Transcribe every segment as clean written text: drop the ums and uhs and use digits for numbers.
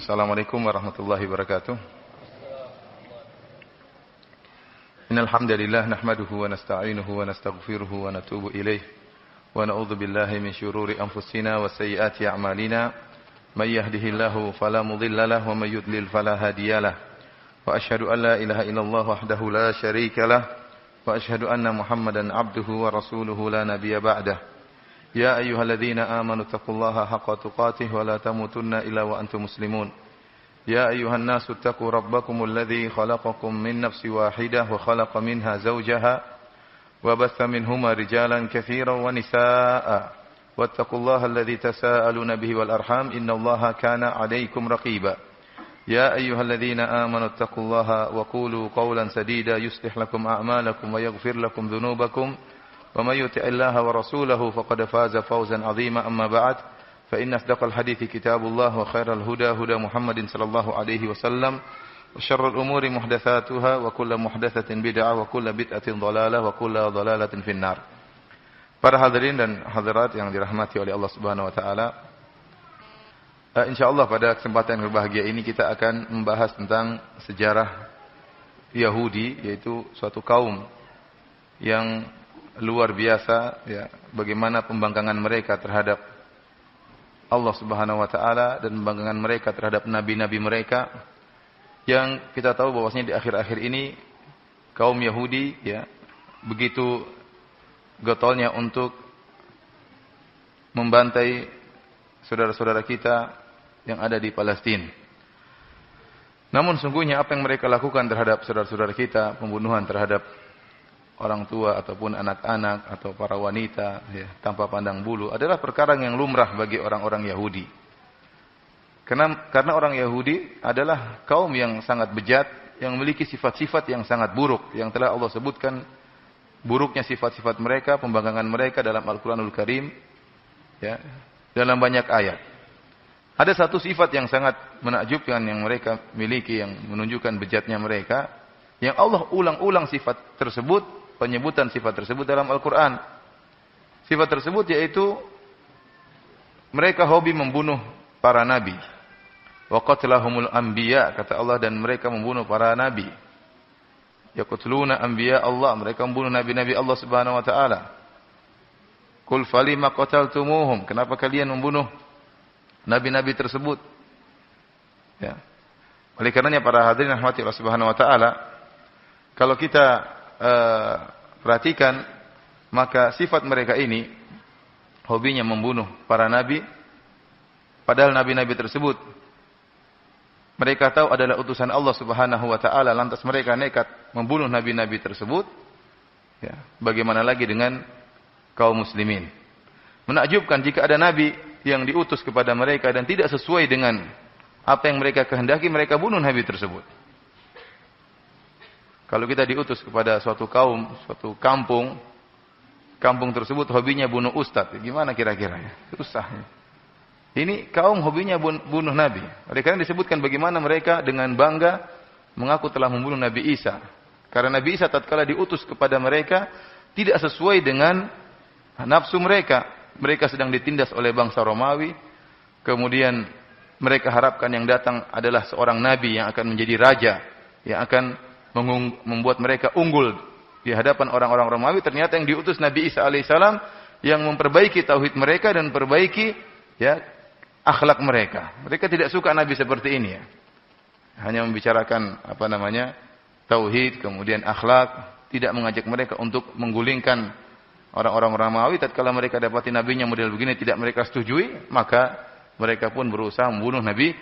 Assalamualaikum warahmatullahi wabarakatuh. Innal hamdalillah nahmaduhu wa nasta'inuhu wa nastaghfiruhu wa natubu ilaih wa na'udzu billahi min syururi anfusina wa sayyiati a'malina may yahdihillahu fala mudilla lahu wa may yudlil fala hadiyalah wa asyhadu an la ilaha illallah wahdahu la syarika lah wa asyhadu anna Muhammadan abduhu wa rasuluhu la nabiyya ba'dah. يا أيها الذين آمنوا اتقوا الله حق تقاته ولا تموتن إلا وأنتم مسلمون يا أيها الناس اتقوا ربكم الذي خلقكم من نفس واحدة وخلق منها زوجها وبث منهما رجالا كثيرا ونساء واتقوا الله الذي تساءلون به والأرحام إن الله كان عليكم رقيبا يا أيها الذين آمنوا اتقوا الله وقولوا قولا سديدا يصلح لكم أعمالكم ويغفر لكم ذنوبكم ومن يطع الله ورسوله فقد فاز فوزا عظيما أما بعد فإن أصدق الحديث كتاب الله وخير الهدى هدى محمد صلى الله عليه وسلم وشر الأمور محدثاتها وكل محدثة بدعة وكل بدعة ضلالة وكل ضلالة في النار. Para hadirin dan hadirat yang dirahmati oleh Allah Subhanahu wa taala. Insyaallah pada kesempatan yang berbahagia ini kita akan membahas tentang sejarah Yahudi, yaitu suatu kaum yang luar biasa, ya, bagaimana pembangkangan mereka terhadap Allah Subhanahu wa taala dan pembangkangan mereka terhadap nabi-nabi mereka, yang kita tahu bahwasanya di akhir-akhir ini kaum Yahudi, ya, begitu getolnya untuk membantai saudara-saudara kita yang ada di Palestina. Namun sungguhnya apa yang mereka lakukan terhadap saudara-saudara kita, pembunuhan terhadap orang tua ataupun anak-anak atau para wanita, ya, tanpa pandang bulu, adalah perkara yang lumrah bagi orang-orang Yahudi. Karena orang Yahudi adalah kaum yang sangat bejat, yang memiliki sifat-sifat yang sangat buruk, yang telah Allah sebutkan buruknya sifat-sifat mereka, pembangkangan mereka dalam Al-Quranul Karim, ya, dalam banyak ayat. Ada satu sifat yang sangat menakjubkan yang mereka miliki, yang menunjukkan bejatnya mereka, yang Allah ulang-ulang sifat tersebut, penyebutan sifat tersebut dalam Al-Quran. Sifat tersebut yaitu mereka hobi membunuh para nabi. Wa qatlahumul anbiya, kata Allah, dan mereka membunuh para nabi. Yaqtuluna anbiya Allah, mereka membunuh nabi-nabi Allah Subhanahu wa taala. Qul falima qataltumuhum, kenapa kalian membunuh nabi-nabi tersebut? Ya. Oleh karenanya para hadirin rahmati Allah Subhanahu wa taala, kalau kita perhatikan, maka sifat mereka ini hobinya membunuh para nabi, padahal nabi-nabi tersebut mereka tahu adalah utusan Allah Subhanahu wa taala, lantas mereka nekat membunuh nabi-nabi tersebut. Ya, bagaimana lagi dengan kaum muslimin? Menakjubkan jika ada nabi yang diutus kepada mereka dan tidak sesuai dengan apa yang mereka kehendaki, mereka bunuh nabi tersebut. Kalau kita diutus kepada suatu kaum, suatu kampung tersebut hobinya bunuh ustadz, gimana kira-kira ya? Susah. Ini kaum hobinya bunuh nabi. Oleh karena disebutkan bagaimana mereka dengan bangga mengaku telah membunuh Nabi Isa. Karena Nabi Isa tatkala diutus kepada mereka tidak sesuai dengan nafsu mereka. Mereka sedang ditindas oleh bangsa Romawi. Kemudian mereka harapkan yang datang adalah seorang nabi yang akan menjadi raja, yang akan membuat mereka unggul di hadapan orang-orang Romawi. Ternyata yang diutus Nabi Isa alaihissalam yang memperbaiki tauhid mereka dan memperbaiki, ya, akhlak mereka. Mereka tidak suka nabi seperti ini, ya. Hanya membicarakan tauhid, kemudian akhlak, tidak mengajak mereka untuk menggulingkan orang-orang Romawi. Tatkala mereka dapati nabinya model begini tidak mereka setujui, maka mereka pun berusaha membunuh Nabi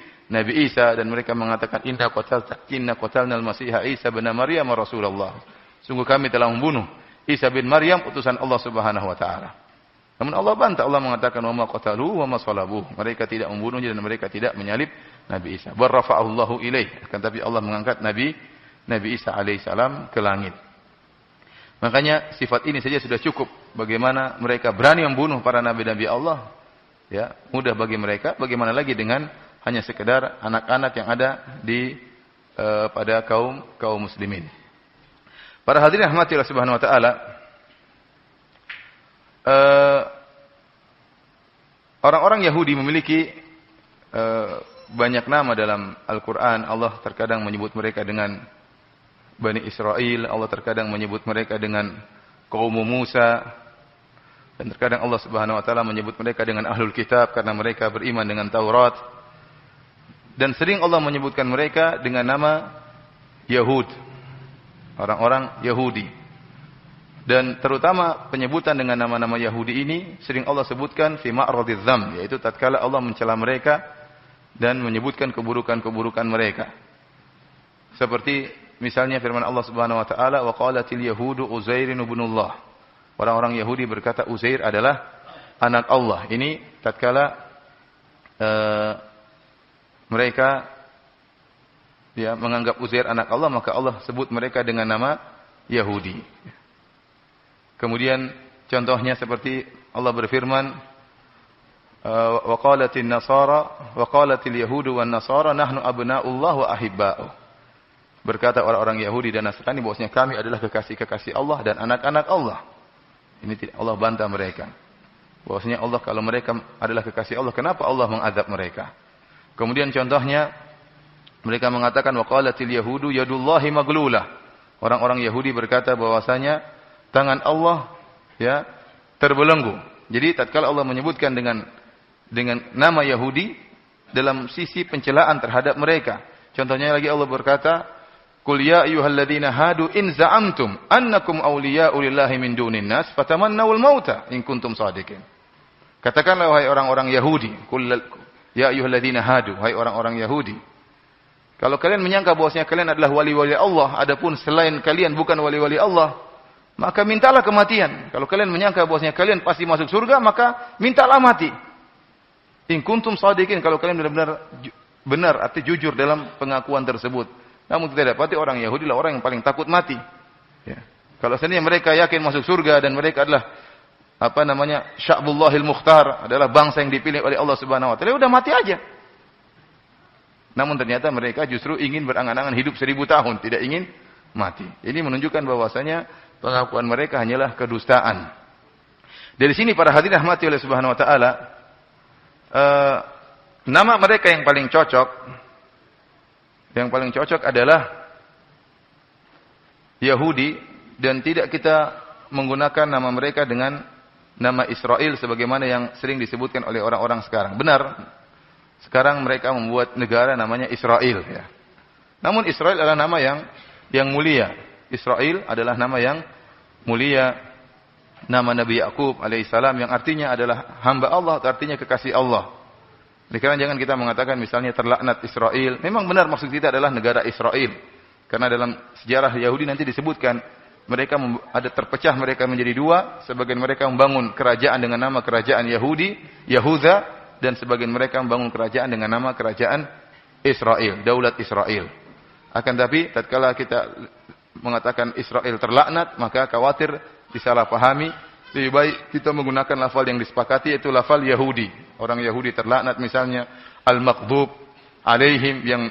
Isa, dan mereka mengatakan inna qatalnal masiha Isa bin Maryam Rasulullah. Sungguh kami telah membunuh Isa bin Maryam utusan Allah Subhanahu wa taala. Namun Allah bantah, Allah mengatakan wa ma qataluhu wa ma salabuhu. Mereka tidak membunuhnya dan mereka tidak menyalib Nabi Isa. Bar rafa'allahu ilaih, akan tapi Allah mengangkat Nabi Isa alaihissalam ke langit. Makanya sifat ini saja sudah cukup bagaimana mereka berani membunuh para nabi-nabi Allah. Ya, mudah bagi mereka, bagaimana lagi dengan hanya sekedar anak-anak yang ada di pada kaum muslimin. Para hadirin rahmati Allah Subhanahu wa taala, orang-orang Yahudi memiliki banyak nama dalam Al-Quran. Allah terkadang menyebut mereka dengan Bani Israel, Allah terkadang menyebut mereka dengan kaum Musa, dan terkadang Allah Subhanahu wa taala menyebut mereka dengan Ahlul Kitab karena mereka beriman dengan Taurat. Dan sering Allah menyebutkan mereka dengan nama Yahud, orang-orang Yahudi. Dan terutama penyebutan dengan nama-nama Yahudi ini sering Allah sebutkan fi ma'radidz dzam, yaitu tatkala Allah mencela mereka dan menyebutkan keburukan-keburukan mereka. Seperti misalnya firman Allah Subhanahu wa taala, wa qalatil yahudu Uzairin ibnullah. Orang-orang Yahudi berkata Uzair adalah anak Allah. Ini tatkala mereka menganggap Uzair anak Allah, maka Allah sebut mereka dengan nama Yahudi. Kemudian contohnya seperti Allah berfirman, wa qalatin nasara wa qalatil yahudu wan nasara nahnu abna'ullah wa ahibba'uh. Berkata orang-orang Yahudi dan Nasrani bahwasanya kami adalah kekasih-kekasih Allah dan anak-anak Allah. Ini tidak Allah bantah mereka. Bahwasanya Allah, kalau mereka adalah kekasih Allah, kenapa Allah mengazab mereka? Kemudian contohnya mereka mengatakan wa qalatil yahudu yadullahi maglulah. Orang-orang Yahudi berkata bahwasanya tangan Allah terbelenggu. Jadi tatkala Allah menyebutkan dengan nama Yahudi dalam sisi pencelaan terhadap mereka. Contohnya lagi Allah berkata, "Qul ya ayyuhalladzina hadu in za'amtum annakum awliya'u lillahi min dunin nas fatamannawul mauta in kuntum shadiqin." Katakanlah wahai orang-orang Yahudi, "Qul ya ayyuhalladzina hadu," wahai orang-orang Yahudi, kalau kalian menyangka bahwasanya kalian adalah wali-wali Allah, adapun selain kalian bukan wali-wali Allah, maka mintalah kematian. Kalau kalian menyangka bahwasanya kalian pasti masuk surga, maka mintalah mati. In kuntum shadiqin, kalau kalian benar arti jujur dalam pengakuan tersebut. Namun tidak dapati orang Yahudi lah orang yang paling takut mati. Ya. Kalau seandainya mereka yakin masuk surga dan mereka adalah Sya'bullahil Mukhtar, adalah bangsa yang dipilih oleh Allah Subhanahu wa taala, udah mati aja. Namun ternyata mereka justru ingin berangan-angan hidup 1000 tahun, tidak ingin mati. Ini menunjukkan bahwasanya pengakuan mereka hanyalah kedustaan. Dari sini para hadirin rahmati oleh Subhanahu wa taala, nama mereka yang paling cocok adalah Yahudi, dan tidak kita menggunakan nama mereka dengan nama Israel sebagaimana yang sering disebutkan oleh orang-orang sekarang. Benar, sekarang mereka membuat negara namanya Israel, ya. Namun Israel adalah nama yang mulia. Israel adalah nama yang mulia. Nama Nabi Yakub alaihissalam yang artinya adalah hamba Allah, artinya kekasih Allah. Karena jangan kita mengatakan misalnya terlaknat Israel. Memang benar maksud kita adalah negara Israel. Karena dalam sejarah Yahudi nanti disebutkan mereka ada terpecah mereka menjadi dua. Sebagian mereka membangun kerajaan dengan nama kerajaan Yahudi, Yahuda, dan sebagian mereka membangun kerajaan dengan nama kerajaan Israel, Daulat Israel. Akan tapi tatkala kita mengatakan Israel terlaknat, maka khawatir disalahpahami. Lebih baik kita menggunakan lafal yang disepakati, yaitu lafal Yahudi. Orang Yahudi terlaknat misalnya al-maghdub alaihim, yang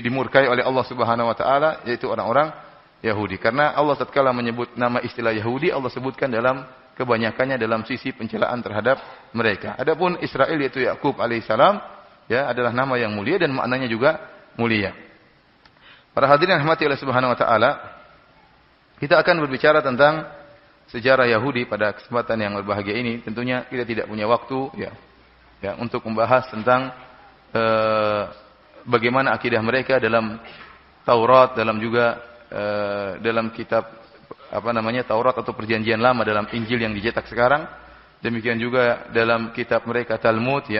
dimurkai oleh Allah Subhanahu wa taala, yaitu orang-orang Yahudi. Karena Allah tatkala menyebut nama istilah Yahudi, Allah sebutkan dalam kebanyakannya dalam sisi pencelaan terhadap mereka. Adapun Israel yaitu Yakub alaihissalam, adalah nama yang mulia dan maknanya juga mulia. Para hadirin rahmati oleh Subhanahu wa taala, kita akan berbicara tentang sejarah Yahudi pada kesempatan yang berbahagia ini. Tentunya kita tidak punya waktu untuk membahas tentang bagaimana akidah mereka dalam Taurat, dalam juga dalam kitab Taurat atau Perjanjian Lama, dalam Injil yang dicetak sekarang. Demikian juga dalam kitab mereka Talmud,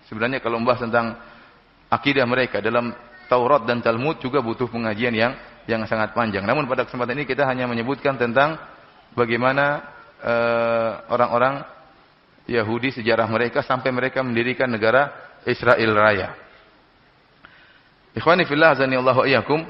Sebenarnya kalau membahas tentang akidah mereka dalam Taurat dan Talmud juga butuh pengajian yang sangat panjang. Namun pada kesempatan ini kita hanya menyebutkan tentang bagaimana orang-orang Yahudi, sejarah mereka sampai mereka mendirikan negara Israel Raya. Ikhwani fillah, azani Allah wa iyyakum.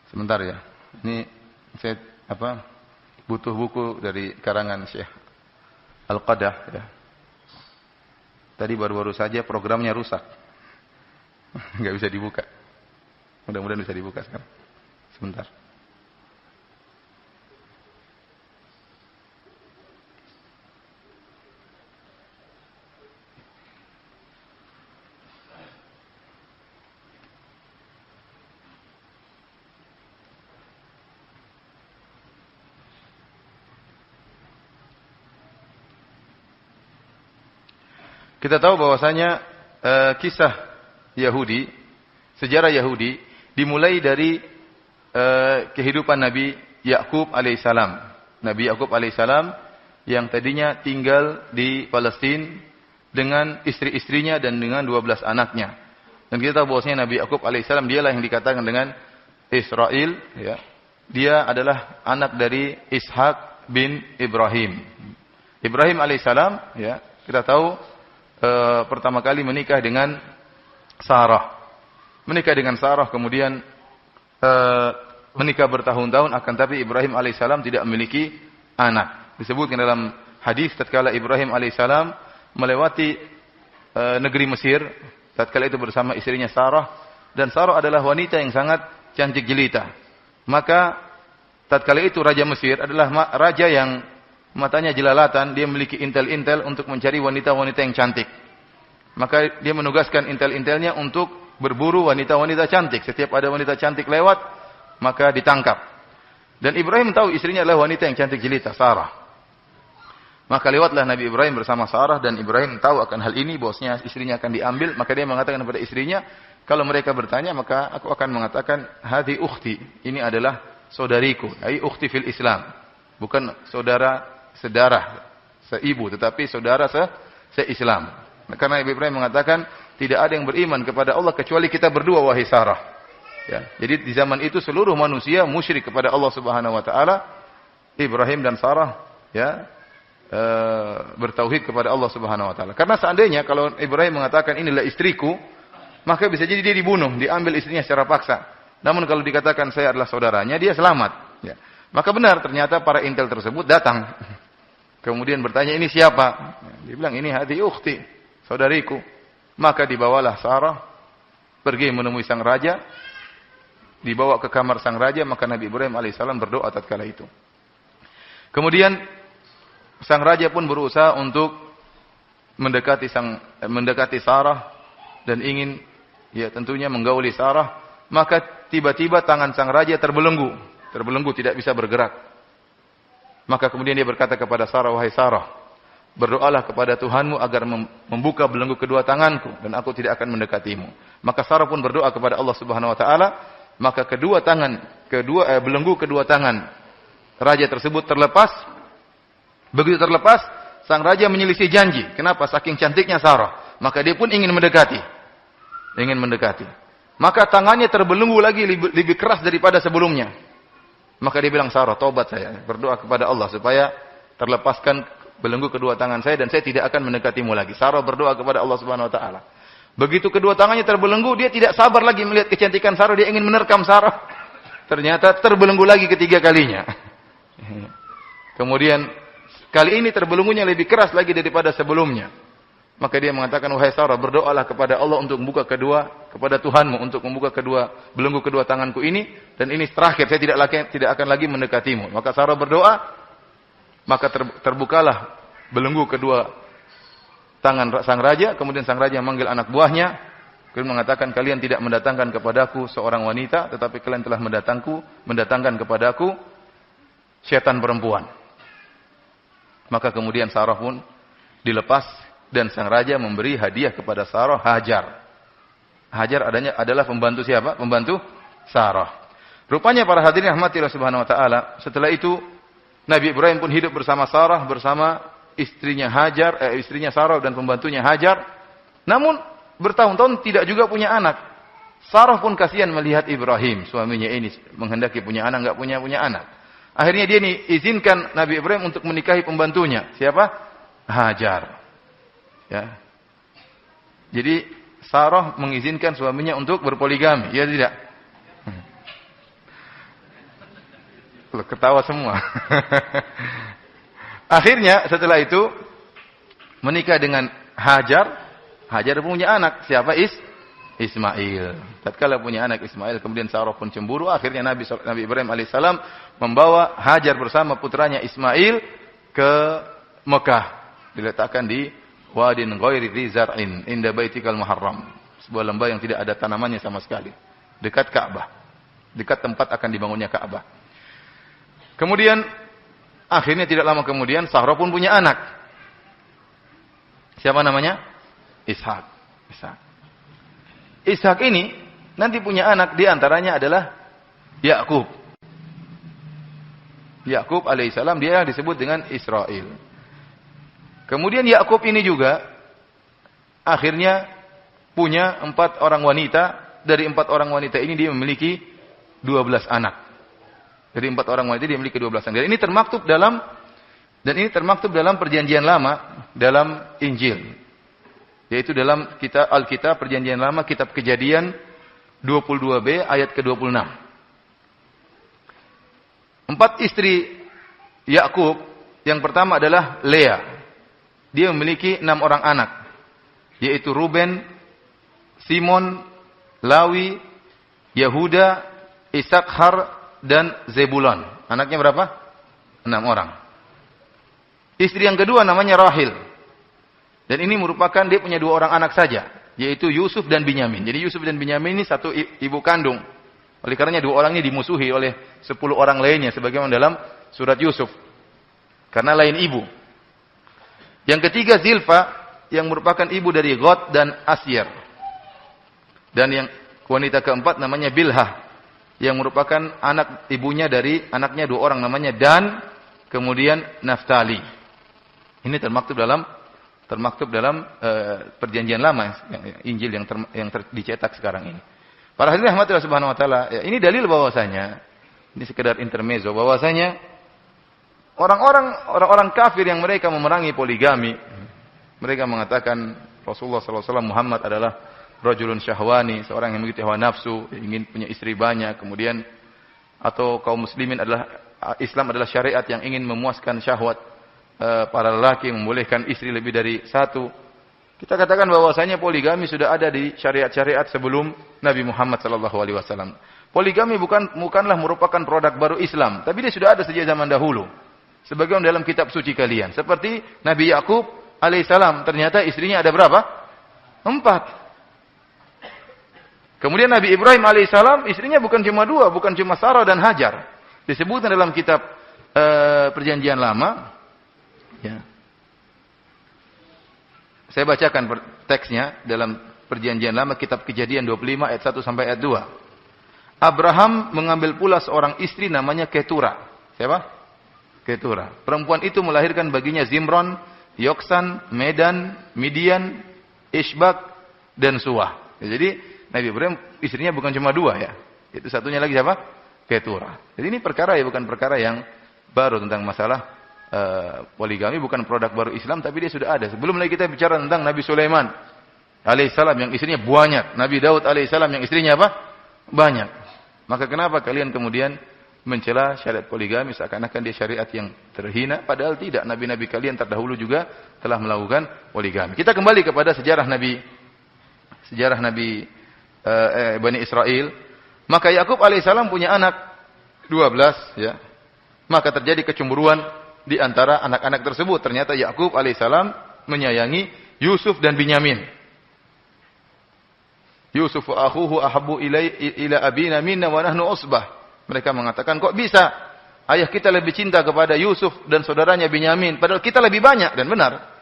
Sebentar ya. Ini saya butuh buku dari karangan Syekh Al-Qadah, Tadi baru-baru saja programnya rusak. Enggak bisa dibuka. Mudah-mudahan bisa dibuka sekarang. Sebentar. Kita tahu bahwasanya kisah Yahudi, sejarah Yahudi dimulai dari kehidupan Nabi Yakub alaihissalam. Nabi Yakub alaihissalam yang tadinya tinggal di Palestina dengan istri-istrinya dan dengan 12 anaknya. Dan kita tahu bahwasanya Nabi Yakub alaihissalam dialah yang dikatakan dengan Israel, ya. Dia adalah anak dari Ishak bin Ibrahim. Ibrahim alaihissalam, ya, kita tahu pertama kali menikah dengan Sarah. Menikah dengan Sarah, kemudian menikah bertahun-tahun, akan tapi Ibrahim alaihissalam tidak memiliki anak. Disebutkan dalam hadis tatkala Ibrahim alaihissalam melewati negeri Mesir, tatkala itu bersama istrinya Sarah, dan Sarah adalah wanita yang sangat cantik jelita. Maka tatkala itu Raja Mesir adalah raja yang matanya jelalatan, dia memiliki intel-intel untuk mencari wanita-wanita yang cantik. Maka dia menugaskan intel-intelnya untuk berburu wanita-wanita cantik. Setiap ada wanita cantik lewat, maka ditangkap. Dan Ibrahim tahu istrinya adalah wanita yang cantik jelita, Sarah. Maka lewatlah Nabi Ibrahim bersama Sarah, dan Ibrahim tahu akan hal ini, bahwasanya istrinya akan diambil. Maka dia mengatakan kepada istrinya, kalau mereka bertanya, maka aku akan mengatakan, hadhi ukhti, ini adalah saudariku, ai ukhti fil Islam. Bukan saudara sedarah, seibu, tetapi saudara se-Islam. Karena Ibrahim mengatakan, tidak ada yang beriman kepada Allah kecuali kita berdua, wahai Sarah. Ya. Jadi di zaman itu seluruh manusia musyrik kepada Allah Subhanahu wa taala. Ibrahim dan Sarah, ya, bertauhid kepada Allah Subhanahu wa taala. Karena seandainya kalau Ibrahim mengatakan inilah istriku, maka bisa jadi dia dibunuh, diambil istrinya secara paksa. Namun kalau dikatakan saya adalah saudaranya, dia selamat. Ya. Maka benar, ternyata para intel tersebut datang. Kemudian bertanya, ini siapa? Dia bilang, ini hadi ukhti, saudariku. Maka dibawalah Sarah, pergi menemui sang raja, dibawa ke kamar sang raja, maka Nabi Ibrahim alaihissalam berdoa tatkala itu. Kemudian sang raja pun berusaha untuk mendekati Sarah dan ingin, ya, tentunya menggauli Sarah. Maka tiba-tiba tangan sang raja terbelenggu, tidak bisa bergerak. Maka kemudian dia berkata kepada Sarah, wahai Sarah, berdoalah kepada Tuhanmu agar membuka belenggu kedua tanganku dan aku tidak akan mendekatimu. Maka Sarah pun berdoa kepada Allah Subhanahu wa taala, maka belenggu kedua tangan raja tersebut terlepas. Begitu terlepas, sang raja menyelisih janji. Kenapa? Saking cantiknya Sarah. Maka dia pun ingin mendekati. Maka tangannya terbelenggu lagi lebih keras daripada sebelumnya. Maka dia bilang, Sarah, taubat saya, berdoa kepada Allah supaya terlepaskan belenggu kedua tangan saya dan saya tidak akan mendekatimu lagi. Sarah berdoa kepada Allah Subhanahu wa taala. Begitu kedua tangannya terbelenggu, dia tidak sabar lagi melihat kecantikan Sarah, dia ingin menerkam Sarah. Ternyata terbelenggu lagi ketiga kalinya. Kemudian kali ini terbelenggunya lebih keras lagi daripada sebelumnya. Maka dia mengatakan, wahai Sarah, berdoalah kepada Allah untuk membuka kepada Tuhanmu untuk membuka belenggu kedua tanganku ini, dan ini terakhir, saya tidak akan lagi mendekatimu. Maka Sarah berdoa, maka terbukalah belenggu kedua tangan sang raja. Kemudian sang raja memanggil anak buahnya, kemudian mengatakan, kalian tidak mendatangkan kepadaku seorang wanita, tetapi kalian telah mendatangkan kepadaku setan perempuan. Maka kemudian Sarah pun dilepas, dan sang raja memberi hadiah kepada Sarah Hajar. Hajar adalah pembantu siapa? Pembantu Sarah. Rupanya para hadirin rahmati Allah Subhanahu wa taala, setelah itu Nabi Ibrahim pun hidup bersama Sarah, bersama istrinya Sarah dan pembantunya Hajar. Namun bertahun-tahun tidak juga punya anak. Sarah pun kasihan melihat Ibrahim, suaminya ini menghendaki punya anak, enggak punya anak. Akhirnya dia izinkan Nabi Ibrahim untuk menikahi pembantunya. Siapa? Hajar. Ya. Jadi Sarah mengizinkan suaminya untuk berpoligami, ya tidak? Ketawa semua. Akhirnya setelah itu menikah dengan Hajar. Hajar punya anak, siapa? Ismail. Tatkala punya anak Ismail, kemudian Sarah pun cemburu, akhirnya Nabi Ibrahim alaihissalam membawa Hajar bersama putranya Ismail ke Mekah, diletakkan di Wadin Ghairi Dzi Zar'in inda Baitikal Muharram, sebuah lembah yang tidak ada tanamannya sama sekali, dekat Ka'bah, dekat tempat akan dibangunnya Ka'bah. Kemudian akhirnya tidak lama kemudian Sarah pun punya anak. Siapa namanya? Ishak. Ishak ini nanti punya anak, di antaranya adalah Yakub. Yakub alaihissalam, dia yang disebut dengan Israel. Kemudian Yakub ini juga akhirnya punya 4 orang wanita. Dari 4 orang wanita ini dia memiliki 12 anak. Dari 4 orang wanita dia memiliki 12 anak. Dan ini termaktub dalam Perjanjian Lama, dalam Injil. Yaitu dalam Alkitab Perjanjian Lama, kitab Kejadian 22b ayat ke-26. 4 istri Yakub, yang pertama adalah Lea. Dia memiliki 6 orang anak, yaitu Ruben, Simon, Lawi, Yehuda, Isakhar, dan Zebulon. Anaknya berapa? 6 orang. Istri yang kedua namanya Rahil. Dan ini merupakan dia punya 2 orang anak saja, yaitu Yusuf dan Binyamin. Jadi Yusuf dan Binyamin ini satu ibu kandung. Oleh karenanya 2 orang ini dimusuhi oleh 10 orang lainnya, sebagaimana dalam surat Yusuf. Karena lain ibu. Yang ketiga Zilfa, yang merupakan ibu dari Gad dan Asyir. Dan yang wanita keempat namanya Bilhah, yang merupakan anak ibunya dari anaknya 2 orang namanya Dan, kemudian Naftali. Ini termaktub dalam Perjanjian Lama, Injil yang dicetak sekarang ini. Para hadirin rahmatillah subhanahu wa taala, ya, ini dalil bahwasanya, ini sekedar intermezzo, bahwasanya orang-orang kafir yang mereka memerangi poligami, mereka mengatakan Rasulullah sallallahu alaihi wasallam Muhammad adalah rajulun syahwani, seorang yang memiliki hawa nafsu, ingin punya istri banyak, kemudian atau kaum muslimin Islam adalah syariat yang ingin memuaskan syahwat para lelaki, membolehkan istri lebih dari 1. Kita katakan bahwasanya poligami sudah ada di syariat-syariat sebelum Nabi Muhammad sallallahu alaihi wasallam. Poligami bukanlah merupakan produk baru Islam, tapi dia sudah ada sejak zaman dahulu. Sebagaimana dalam kitab suci kalian, seperti Nabi Yakub alaihissalam, ternyata istrinya ada berapa? 4. Kemudian Nabi Ibrahim alaihissalam, istrinya bukan cuma 2, bukan cuma Sarah dan Hajar. Disebutkan dalam kitab Perjanjian Lama. Ya. Saya bacakan teksnya dalam Perjanjian Lama, kitab Kejadian 25 ayat 1 sampai ayat 2. Abraham mengambil pula seorang istri namanya Ketura. Siapa? Ketura. Perempuan itu melahirkan baginya Zimron, Yoksan, Medan, Midian, Ishbak, dan Suah. Ya, jadi Nabi Ibrahim istrinya bukan cuma 2 ya. Itu satunya lagi siapa? Ketura. Jadi ini perkara ya, bukan perkara yang baru tentang masalah poligami, bukan produk baru Islam, tapi dia sudah ada. Sebelum lagi kita bicara tentang Nabi Sulaiman alaihissalam yang istrinya banyak, Nabi Daud alaihissalam yang istrinya apa? Banyak. Maka kenapa kalian kemudian mencela syariat poligami seakan-akan dia syariat yang terhina? Padahal tidak. Nabi-nabi kalian terdahulu juga telah melakukan poligami. Kita kembali kepada sejarah Nabi Bani Israel. Maka Yakub alaihissalam punya anak 12 ya. Maka terjadi kecemburuan di antara anak-anak tersebut. Ternyata Yakub alaihissalam menyayangi Yusuf dan Binyamin. Yusuf wa akhuhu ahabbu ila abina minna wa nahnu usbah. Mereka mengatakan, kok bisa ayah kita lebih cinta kepada Yusuf dan saudaranya Binyamin, padahal kita lebih banyak. Dan benar,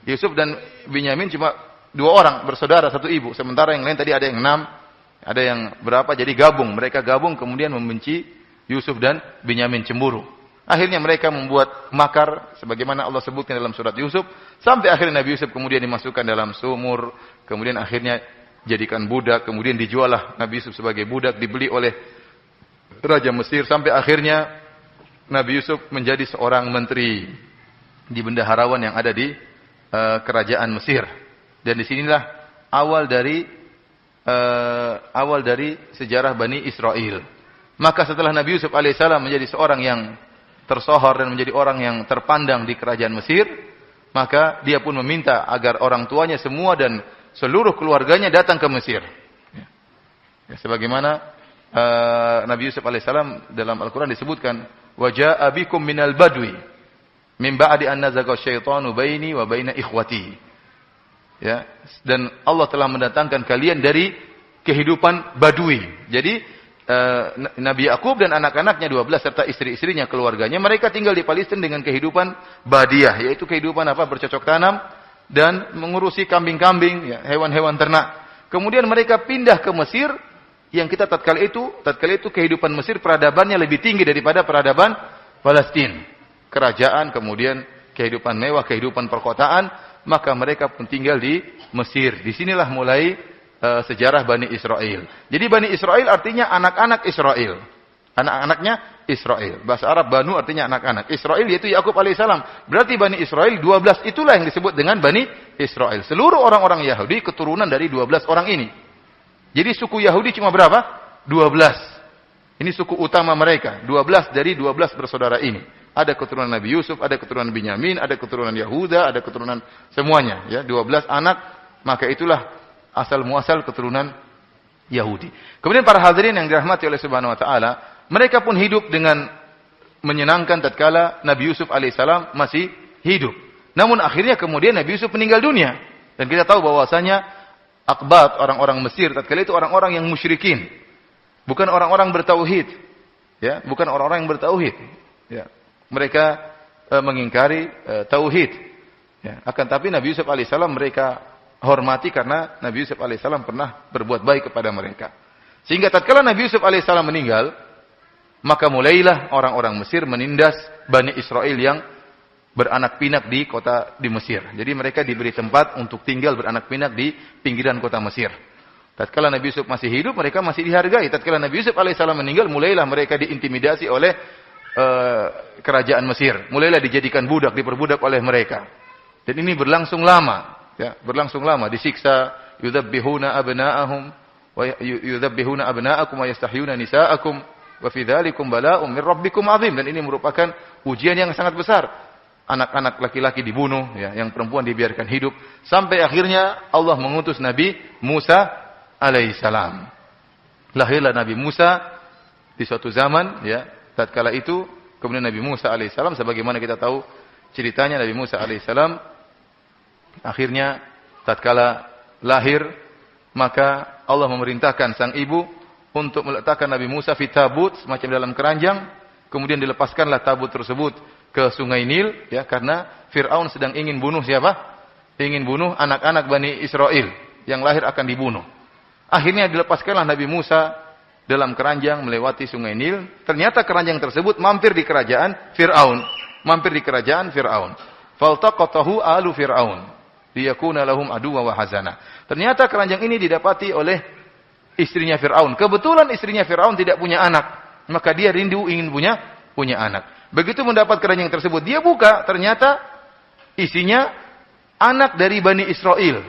Yusuf dan Binyamin cuma 2 orang bersaudara, 1 ibu. Sementara yang lain tadi ada yang 6, ada yang berapa, jadi gabung. Mereka gabung kemudian membenci Yusuf dan Binyamin, cemburu. Akhirnya mereka membuat makar sebagaimana Allah sebutkan dalam surat Yusuf, sampai akhirnya Nabi Yusuf kemudian dimasukkan dalam sumur, kemudian akhirnya jadikan budak, kemudian dijuallah Nabi Yusuf sebagai budak, dibeli oleh Raja Mesir, sampai akhirnya Nabi Yusuf menjadi seorang menteri di bendaharawan yang ada di kerajaan Mesir. Dan disinilah awal dari sejarah Bani Israel. Maka setelah Nabi Yusuf alaihissalam menjadi seorang yang tersohor dan menjadi orang yang terpandang di kerajaan Mesir, maka dia pun meminta agar orang tuanya semua dan seluruh keluarganya datang ke Mesir. Ya, sebagaimana Nabi Yusuf alaihissalam dalam Al-Quran disebutkan, wa jaa bikum minal badwi min ba'di an nazaga syaitanu baini wa baina ikhwati. Ya, dan Allah telah mendatangkan kalian dari kehidupan badui. Jadi Nabi Yakub dan anak-anaknya 12 serta istri-istrinya, keluarganya, mereka tinggal di Palestina dengan kehidupan badiah, yaitu kehidupan bercocok tanam dan mengurusi kambing-kambing, ya, hewan-hewan ternak. Kemudian mereka pindah ke Mesir, yang kita tatkala itu kehidupan Mesir peradabannya lebih tinggi daripada peradaban Palestina. Kerajaan, kemudian kehidupan mewah, kehidupan perkotaan, maka mereka pun tinggal di Mesir. Disinilah mulai sejarah Bani Israel. Jadi Bani Israel artinya anak-anak Israel. Anak-anaknya Israel. Bahasa Arab Banu artinya anak-anak. Israel yaitu Yakub alaihissalam. Berarti Bani Israel 12 itulah yang disebut dengan Bani Israel. Seluruh orang-orang Yahudi keturunan dari 12 orang ini. Jadi suku Yahudi cuma berapa? 12. Ini suku utama mereka. 12 dari 12 bersaudara ini. Ada keturunan Nabi Yusuf, ada keturunan Binyamin, ada keturunan Yahuda, ada keturunan semuanya. Ya, 12 anak, maka itulah asal muasal keturunan Yahudi. Kemudian para hadirin yang dirahmati oleh Subhanahu wa taala, mereka pun hidup dengan menyenangkan tatkala Nabi Yusuf alaihissalam masih hidup. Namun akhirnya kemudian Nabi Yusuf meninggal dunia. Dan kita tahu bahwasanya Aqbat, orang-orang Mesir tatkala itu orang-orang yang musyrikin. Bukan orang-orang bertauhid. Ya, bukan orang-orang yang bertauhid. Ya. Mereka mengingkari tauhid. Ya, akan tapi Nabi Yusuf alaihissalam mereka hormati karena Nabi Yusuf alaihissalam pernah berbuat baik kepada mereka. Sehingga tatkala Nabi Yusuf alaihissalam meninggal, maka mulailah orang-orang Mesir menindas Bani Israel yang beranak pinak di Mesir. Jadi mereka diberi tempat untuk tinggal beranak pinak di pinggiran kota Mesir. Tatkala Nabi Yusuf masih hidup, mereka masih dihargai. Tatkala Nabi Yusuf alaihissalam meninggal, mulailah mereka diintimidasi oleh kerajaan Mesir. Mulailah dijadikan budak, diperbudak oleh mereka. Dan ini berlangsung lama. Ya, berlangsung lama, disiksa, yudzabbihuna abna'ahum wa yudzabbihuna abna'akum wa yastahyuna nisa'akum wa fi dzalikum bala'un min rabbikum 'adzim. Dan ini merupakan ujian yang sangat besar. Anak-anak laki-laki dibunuh, ya, yang perempuan dibiarkan hidup sampai akhirnya Allah mengutus Nabi Musa alaihissalam. Lahirlah Nabi Musa di suatu zaman, ya, tatkala itu kemudian Nabi Musa alaihissalam sebagaimana kita tahu ceritanya, Nabi Musa alaihissalam akhirnya tatkala lahir, maka Allah memerintahkan sang ibu untuk meletakkan Nabi Musa fi tabut, semacam dalam keranjang, kemudian dilepaskanlah tabut tersebut ke Sungai Nil, ya, karena Fir'aun sedang ingin bunuh siapa? Ingin bunuh anak-anak Bani Israel yang lahir akan dibunuh. Akhirnya dilepaskanlah Nabi Musa dalam keranjang melewati Sungai Nil. Ternyata keranjang tersebut mampir di kerajaan Fir'aun. Faltaqatahu alu Fir'aun liyakuna lahum aduwwa wa hazana. Ternyata keranjang ini didapati oleh istrinya Fir'aun. Kebetulan istrinya Fir'aun tidak punya anak, maka dia rindu ingin punya anak. Begitu mendapat keranjang tersebut, dia buka, ternyata isinya anak dari Bani Israel.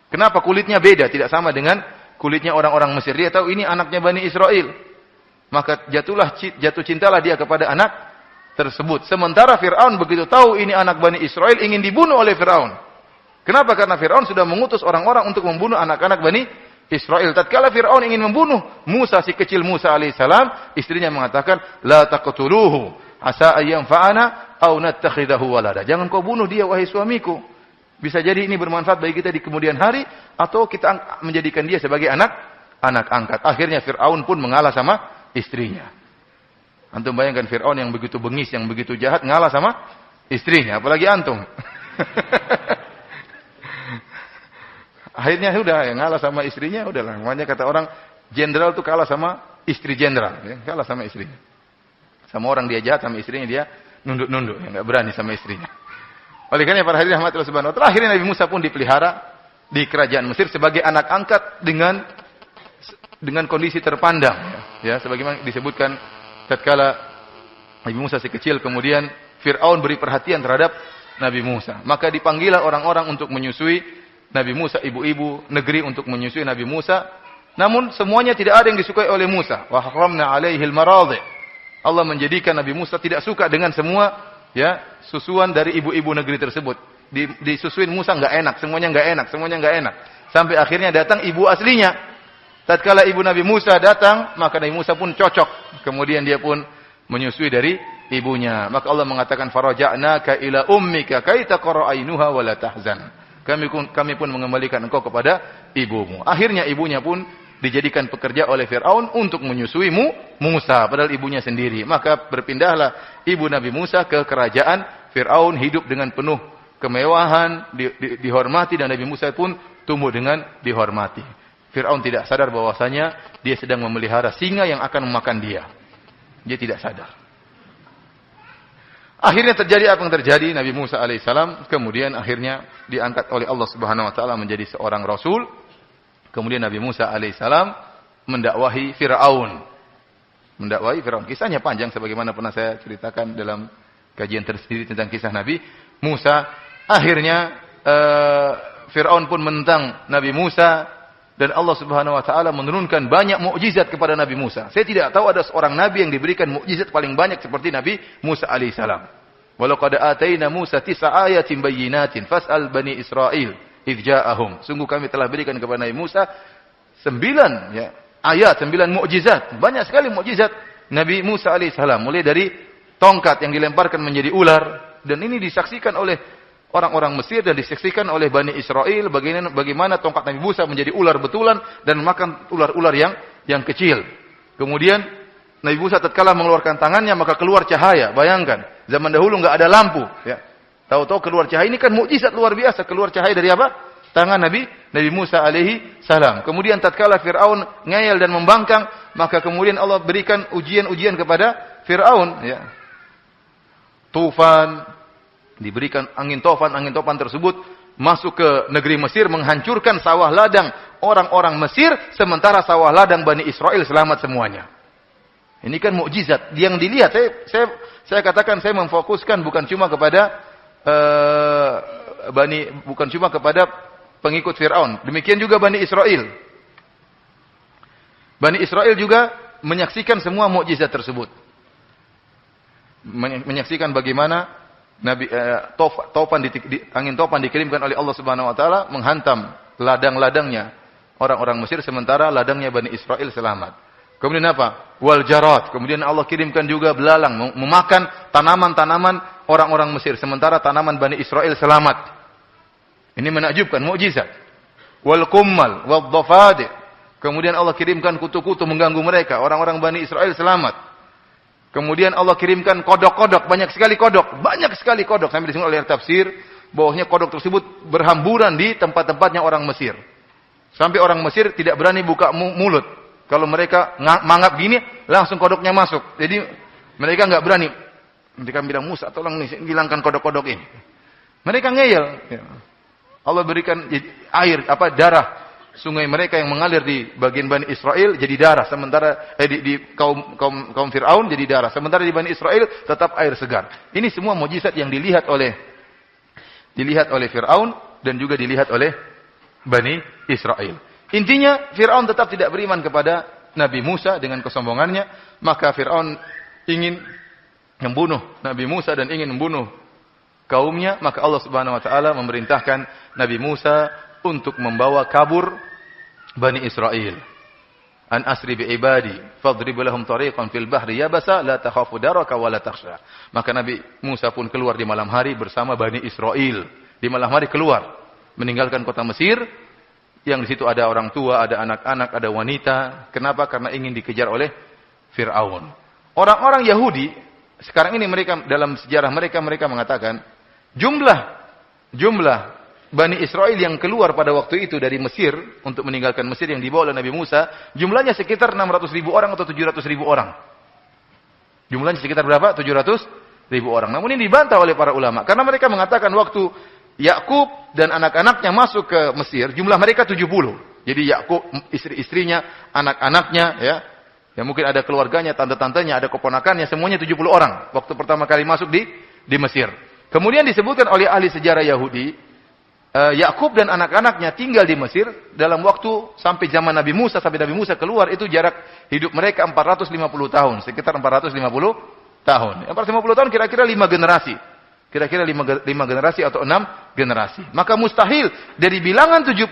Kenapa? Kulitnya beda, tidak sama dengan kulitnya orang-orang Mesir. Dia tahu ini anaknya Bani Israel. Maka jatuh cintalah dia kepada anak tersebut. Sementara Fir'aun begitu tahu ini anak Bani Israel, ingin dibunuh oleh Fir'aun. Kenapa? Karena Fir'aun sudah mengutus orang-orang untuk membunuh anak-anak Bani Israel. Tatkala Fir'aun ingin membunuh Musa, si kecil Musa alaihissalam, istrinya mengatakan, la taqtuluhu asa ayyanfa'ana aw nattakhidahu walada. Jangan kau bunuh dia, wahai suamiku. Bisa jadi ini bermanfaat bagi kita di kemudian hari, atau kita menjadikan dia sebagai anak angkat. Akhirnya Fir'aun pun mengalah sama istrinya. Antum bayangkan Fir'aun yang begitu bengis, yang begitu jahat, ngalah sama istrinya. Apalagi antum. Akhirnya sudah, yang ngalah sama istrinya, udahlah. Makanya kata orang, jenderal itu kalah sama istri jenderal. Ya, kalah sama istrinya. Sama orang dia jahat, sama istrinya dia nunduk-nunduk. Ya, nggak berani sama istrinya. Oleh karena para hadirin rahmatillah subhanahu wa ta'ala, akhirnya Nabi Musa pun dipelihara di kerajaan Mesir sebagai anak angkat dengan kondisi terpandang. Ya, sebagaimana disebutkan tatkala Nabi Musa si kecil, kemudian Fir'aun beri perhatian terhadap Nabi Musa. Maka dipanggillah orang-orang untuk menyusui Nabi Musa, ibu-ibu negeri untuk menyusui Nabi Musa. Namun semuanya tidak ada yang disukai oleh Musa. Wa haramna alaihil maradhi. Allah menjadikan Nabi Musa tidak suka dengan semua, ya, susuan dari ibu-ibu negeri tersebut. Disusuin Musa enggak enak, semuanya enggak enak. Sampai akhirnya datang ibu aslinya. Tatkala ibu Nabi Musa datang, maka Nabi Musa pun cocok. Kemudian dia pun menyusui dari ibunya. Maka Allah mengatakan faraja'naka ila ummika kai taqra ainuha wa la tahzan. Kami pun mengembalikan engkau kepada ibumu. Akhirnya ibunya pun dijadikan pekerja oleh Firaun untuk menyusui Musa, padahal ibunya sendiri. Maka berpindahlah ibu Nabi Musa ke kerajaan Firaun, hidup dengan penuh kemewahan, dihormati, dan Nabi Musa pun tumbuh dengan dihormati. Firaun tidak sadar bahwasanya dia sedang memelihara singa yang akan memakan dia. Dia tidak sadar. Akhirnya terjadi apa yang terjadi? Nabi Musa alaihissalam kemudian akhirnya diangkat oleh Allah Subhanahu wa taala menjadi seorang rasul. Kemudian Nabi Musa alaihissalam mendakwahi Firaun. Mendakwahi Firaun. Kisahnya panjang sebagaimana pernah saya ceritakan dalam kajian tersendiri tentang kisah Nabi Musa. Akhirnya Firaun pun menentang Nabi Musa. Dan Allah Subhanahu wa taala menurunkan banyak mukjizat kepada Nabi Musa. Saya tidak tahu ada seorang nabi yang diberikan mukjizat paling banyak seperti Nabi Musa alaihissalam. Walau qad ataina Musa 9 ayatin bayyinatin fas'al bani Israil idz ja'ahum. Sungguh kami telah berikan kepada Nabi Musa 9 ayat, 9 mukjizat. Banyak sekali mukjizat Nabi Musa alaihissalam, mulai dari tongkat yang dilemparkan menjadi ular, dan ini disaksikan oleh orang-orang Mesir dan disaksikan oleh Bani Israel bagaimana tongkat Nabi Musa menjadi ular betulan dan makan ular-ular yang kecil. Kemudian Nabi Musa tatkala mengeluarkan tangannya maka keluar cahaya. Bayangkan, zaman dahulu enggak ada lampu, ya. Tahu-tahu keluar cahaya, ini kan mukjizat luar biasa, keluar cahaya dari apa? Tangan Nabi Musa alaihi salam. Kemudian tatkala Firaun ngeyel dan membangkang, maka kemudian Allah berikan ujian-ujian kepada Firaun, ya. Tufan, diberikan angin tofan tersebut masuk ke negeri Mesir, menghancurkan sawah ladang orang-orang Mesir, sementara sawah ladang Bani Israel selamat semuanya. Ini kan mukjizat yang dilihat. Saya katakan saya memfokuskan bukan cuma kepada bukan cuma kepada pengikut Firaun. Demikian juga Bani Israel. Bani Israel juga menyaksikan semua mukjizat tersebut. Menyaksikan bagaimana angin tofan dikirimkan oleh Allah Subhanahu wa taala menghantam ladang-ladangnya orang-orang Mesir, sementara ladangnya Bani Israel selamat. Kemudian apa? Wal jarat. Kemudian Allah kirimkan juga belalang memakan tanaman-tanaman orang-orang Mesir, sementara tanaman Bani Israel selamat. Ini menakjubkan, mukjizat. Wal kummal wad dhafadi. Kemudian Allah kirimkan kutu-kutu mengganggu mereka, orang-orang Bani Israel selamat. Kemudian Allah kirimkan kodok-kodok, banyak sekali kodok. Sampai disebut oleh tafsir bahwasanya kodok tersebut berhamburan di tempat-tempatnya orang Mesir. Sampai orang Mesir tidak berani buka mulut. Kalau mereka mangap gini, langsung kodoknya masuk. Jadi mereka enggak berani. Mereka bilang, Musa tolong nih, hilangkan kodok-kodok ini. Mereka ngeyel. Allah berikan air, darah. Sungai mereka yang mengalir di bagian Bani Israel jadi darah, sementara di kaum Firaun jadi darah, sementara di Bani Israel tetap air segar. Ini semua mukjizat yang dilihat oleh Firaun dan juga dilihat oleh Bani Israel. Intinya Firaun tetap tidak beriman kepada Nabi Musa dengan kesombongannya, maka Firaun ingin membunuh Nabi Musa dan ingin membunuh kaumnya, maka Allah Subhanahu wa taala memerintahkan Nabi Musa untuk membawa kabur Bani Israel. An asri bi ibadi fadrib lahum tariqan fil bahri yabasa la takhafu daraka wa la takhsha. Maka Nabi Musa pun keluar di malam hari bersama Bani Israel. Di malam hari keluar meninggalkan kota Mesir yang di situ ada orang tua, ada anak-anak, ada wanita. Kenapa? Karena ingin dikejar oleh Firaun. Orang-orang Yahudi sekarang ini mereka dalam sejarah mereka mengatakan jumlah Bani Israel yang keluar pada waktu itu dari Mesir untuk meninggalkan Mesir yang dibawa oleh Nabi Musa, jumlahnya sekitar 600.000 orang atau 700.000 orang. Jumlahnya sekitar berapa? 700.000 orang. Namun ini dibantah oleh para ulama karena mereka mengatakan waktu Yakub dan anak-anaknya masuk ke Mesir, jumlah mereka 70. Jadi Yakub, istri-istrinya, anak-anaknya, ya mungkin ada keluarganya, tante-tantenya, ada keponakannya, semuanya 70 orang waktu pertama kali masuk di Mesir. Kemudian disebutkan oleh ahli sejarah Yahudi, Yakub dan anak-anaknya tinggal di Mesir dalam waktu sampai zaman Nabi Musa, sampai Nabi Musa keluar itu jarak hidup mereka 450 tahun, sekitar 450 tahun. 450 tahun kira-kira 5 generasi. Kira-kira 5 generasi atau 6 generasi. Maka mustahil dari bilangan 70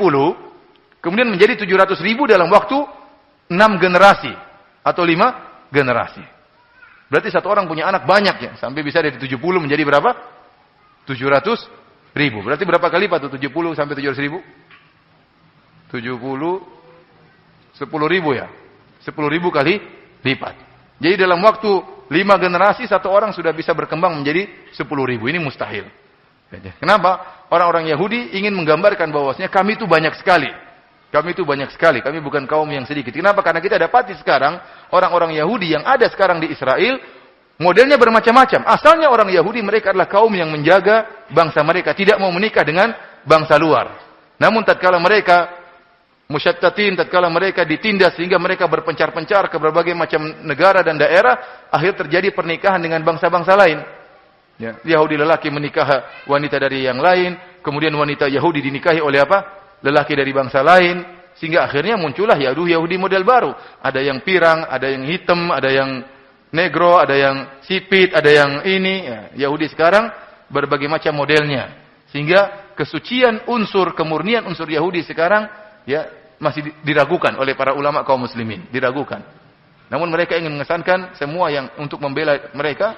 kemudian menjadi 700.000 dalam waktu generasi atau 5 generasi. Berarti satu orang punya anak banyak ya, sampai bisa dari 70 menjadi berapa? 700 ribu. Berarti berapa kali Pak tuh 70 sampai 700 ribu? 70 10 ribu ya. 10 ribu kali lipat. Jadi dalam waktu 5 generasi satu orang sudah bisa berkembang menjadi 10 ribu. Ini mustahil. Kenapa? Orang-orang Yahudi ingin menggambarkan bahwasanya kami itu banyak sekali. Kami itu banyak sekali. Kami bukan kaum yang sedikit. Kenapa? Karena kita dapati sekarang orang-orang Yahudi yang ada sekarang di Israel modelnya bermacam-macam. Asalnya orang Yahudi mereka adalah kaum yang menjaga bangsa mereka, tidak mau menikah dengan bangsa luar. Namun tatkala mereka musyattatin, tatkala mereka ditindas sehingga mereka berpencar-pencar ke berbagai macam negara dan daerah, akhir terjadi pernikahan dengan bangsa-bangsa lain. Ya, Yahudi lelaki menikah wanita dari yang lain, kemudian wanita Yahudi dinikahi oleh apa? Lelaki dari bangsa lain, sehingga akhirnya muncullah Yahudi model baru. Ada yang pirang, ada yang hitam, ada yang negro, ada yang sipit, ada yang ini. Ya, Yahudi sekarang berbagai macam modelnya. Sehingga kesucian unsur, kemurnian unsur Yahudi sekarang ya masih diragukan oleh para ulama kaum muslimin, diragukan. Namun mereka ingin mengesankan semua yang untuk membela mereka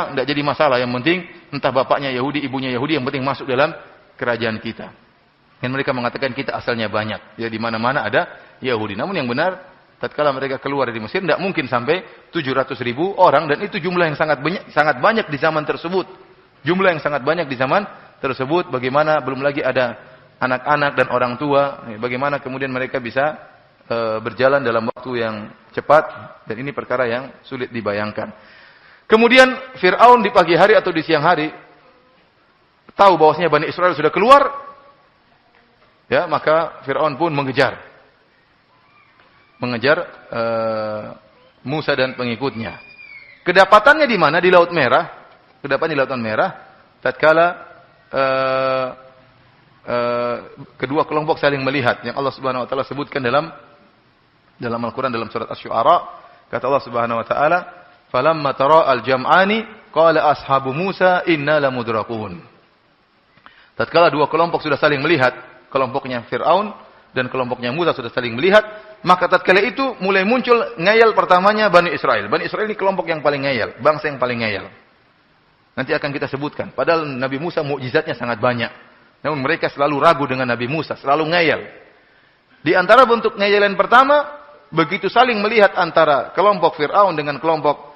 tidak jadi masalah. Yang penting entah bapaknya Yahudi, ibunya Yahudi, yang penting masuk dalam kerajaan kita. Dan mereka mengatakan kita asalnya banyak. Ya di mana-mana ada Yahudi. Namun yang benar, tatkala mereka keluar dari Mesir tidak mungkin sampai 700 ribu orang, dan itu jumlah yang sangat banyak di zaman tersebut. Jumlah yang sangat banyak di zaman tersebut. Bagaimana belum lagi ada anak-anak dan orang tua. Bagaimana kemudian mereka bisa berjalan dalam waktu yang cepat, dan ini perkara yang sulit dibayangkan. Kemudian Fir'aun di pagi hari atau di siang hari tahu bahwasanya Bani Israel sudah keluar, ya maka Fir'aun pun mengejar Musa dan pengikutnya. Kedapatannya di mana? Di Laut Merah. Kedapatannya di Lautan Merah. Tatkala kedua kelompok saling melihat, yang Allah Subhanahu wa taala sebutkan dalam Al-Qur'an dalam surat Asy-Syu'ara. Kata Allah Subhanahu wa taala, "Falamma tara al-jam'ani qala ashabu Musa inna lamudrakun." Tatkala dua kelompok sudah saling melihat, kelompoknya Fir'aun dan kelompoknya Musa sudah saling melihat, maka tatkala itu mulai muncul ngeyel pertamanya Bani Israel. Bani Israel ini kelompok yang paling ngeyel, bangsa yang paling ngeyel. Nanti akan kita sebutkan. Padahal Nabi Musa mukjizatnya sangat banyak. Namun mereka selalu ragu dengan Nabi Musa, selalu ngeyel. Di antara bentuk ngeyelan pertama, begitu saling melihat antara kelompok Fir'aun dengan kelompok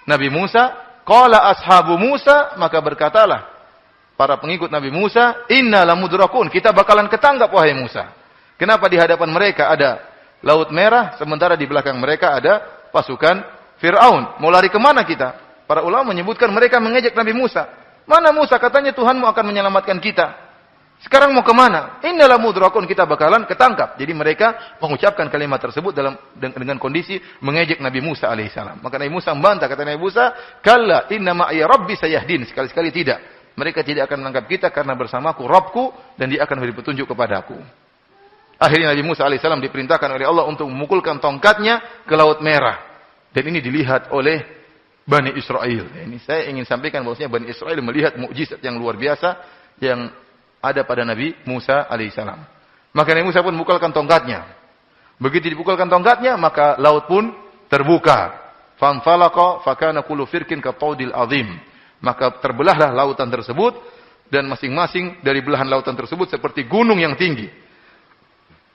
Nabi Musa, qala ashabu Musa, maka berkatalah para pengikut Nabi Musa, inna lamudrakun, kita bakalan ketangkap wahai Musa. Kenapa di hadapan mereka ada Laut Merah, sementara di belakang mereka ada pasukan Fir'aun? Mau lari kemana kita? Para ulama menyebutkan mereka mengejek Nabi Musa. Mana Musa? Katanya Tuhanmu akan menyelamatkan kita. Sekarang mau kemana? Innalah mudrakun, kita bakalan ketangkap. Jadi mereka mengucapkan kalimat tersebut dengan kondisi mengejek Nabi Musa alaihissalam. Maka Nabi Musa membantah, kata Nabi Musa, "Kalla inna ma'iya rabbi sayahdin." Sekali-sekali tidak. Mereka tidak akan menangkap kita karena bersamaku Rabbku, dan dia akan beri petunjuk kepadaku. Akhirnya Nabi Musa alaihissalam diperintahkan oleh Allah untuk memukulkan tongkatnya ke Laut Merah. Dan ini dilihat oleh Bani Israel. Ini saya ingin sampaikan bahwasanya Bani Israel melihat mukjizat yang luar biasa yang ada pada Nabi Musa alaihissalam. Maka Nabi Musa pun memukulkan tongkatnya. Begitu dipukulkan tongkatnya, maka laut pun terbuka. Fanfalaqa fakana kullu firqin kataudil azim. Maka terbelahlah lautan tersebut, dan masing-masing dari belahan lautan tersebut seperti gunung yang tinggi.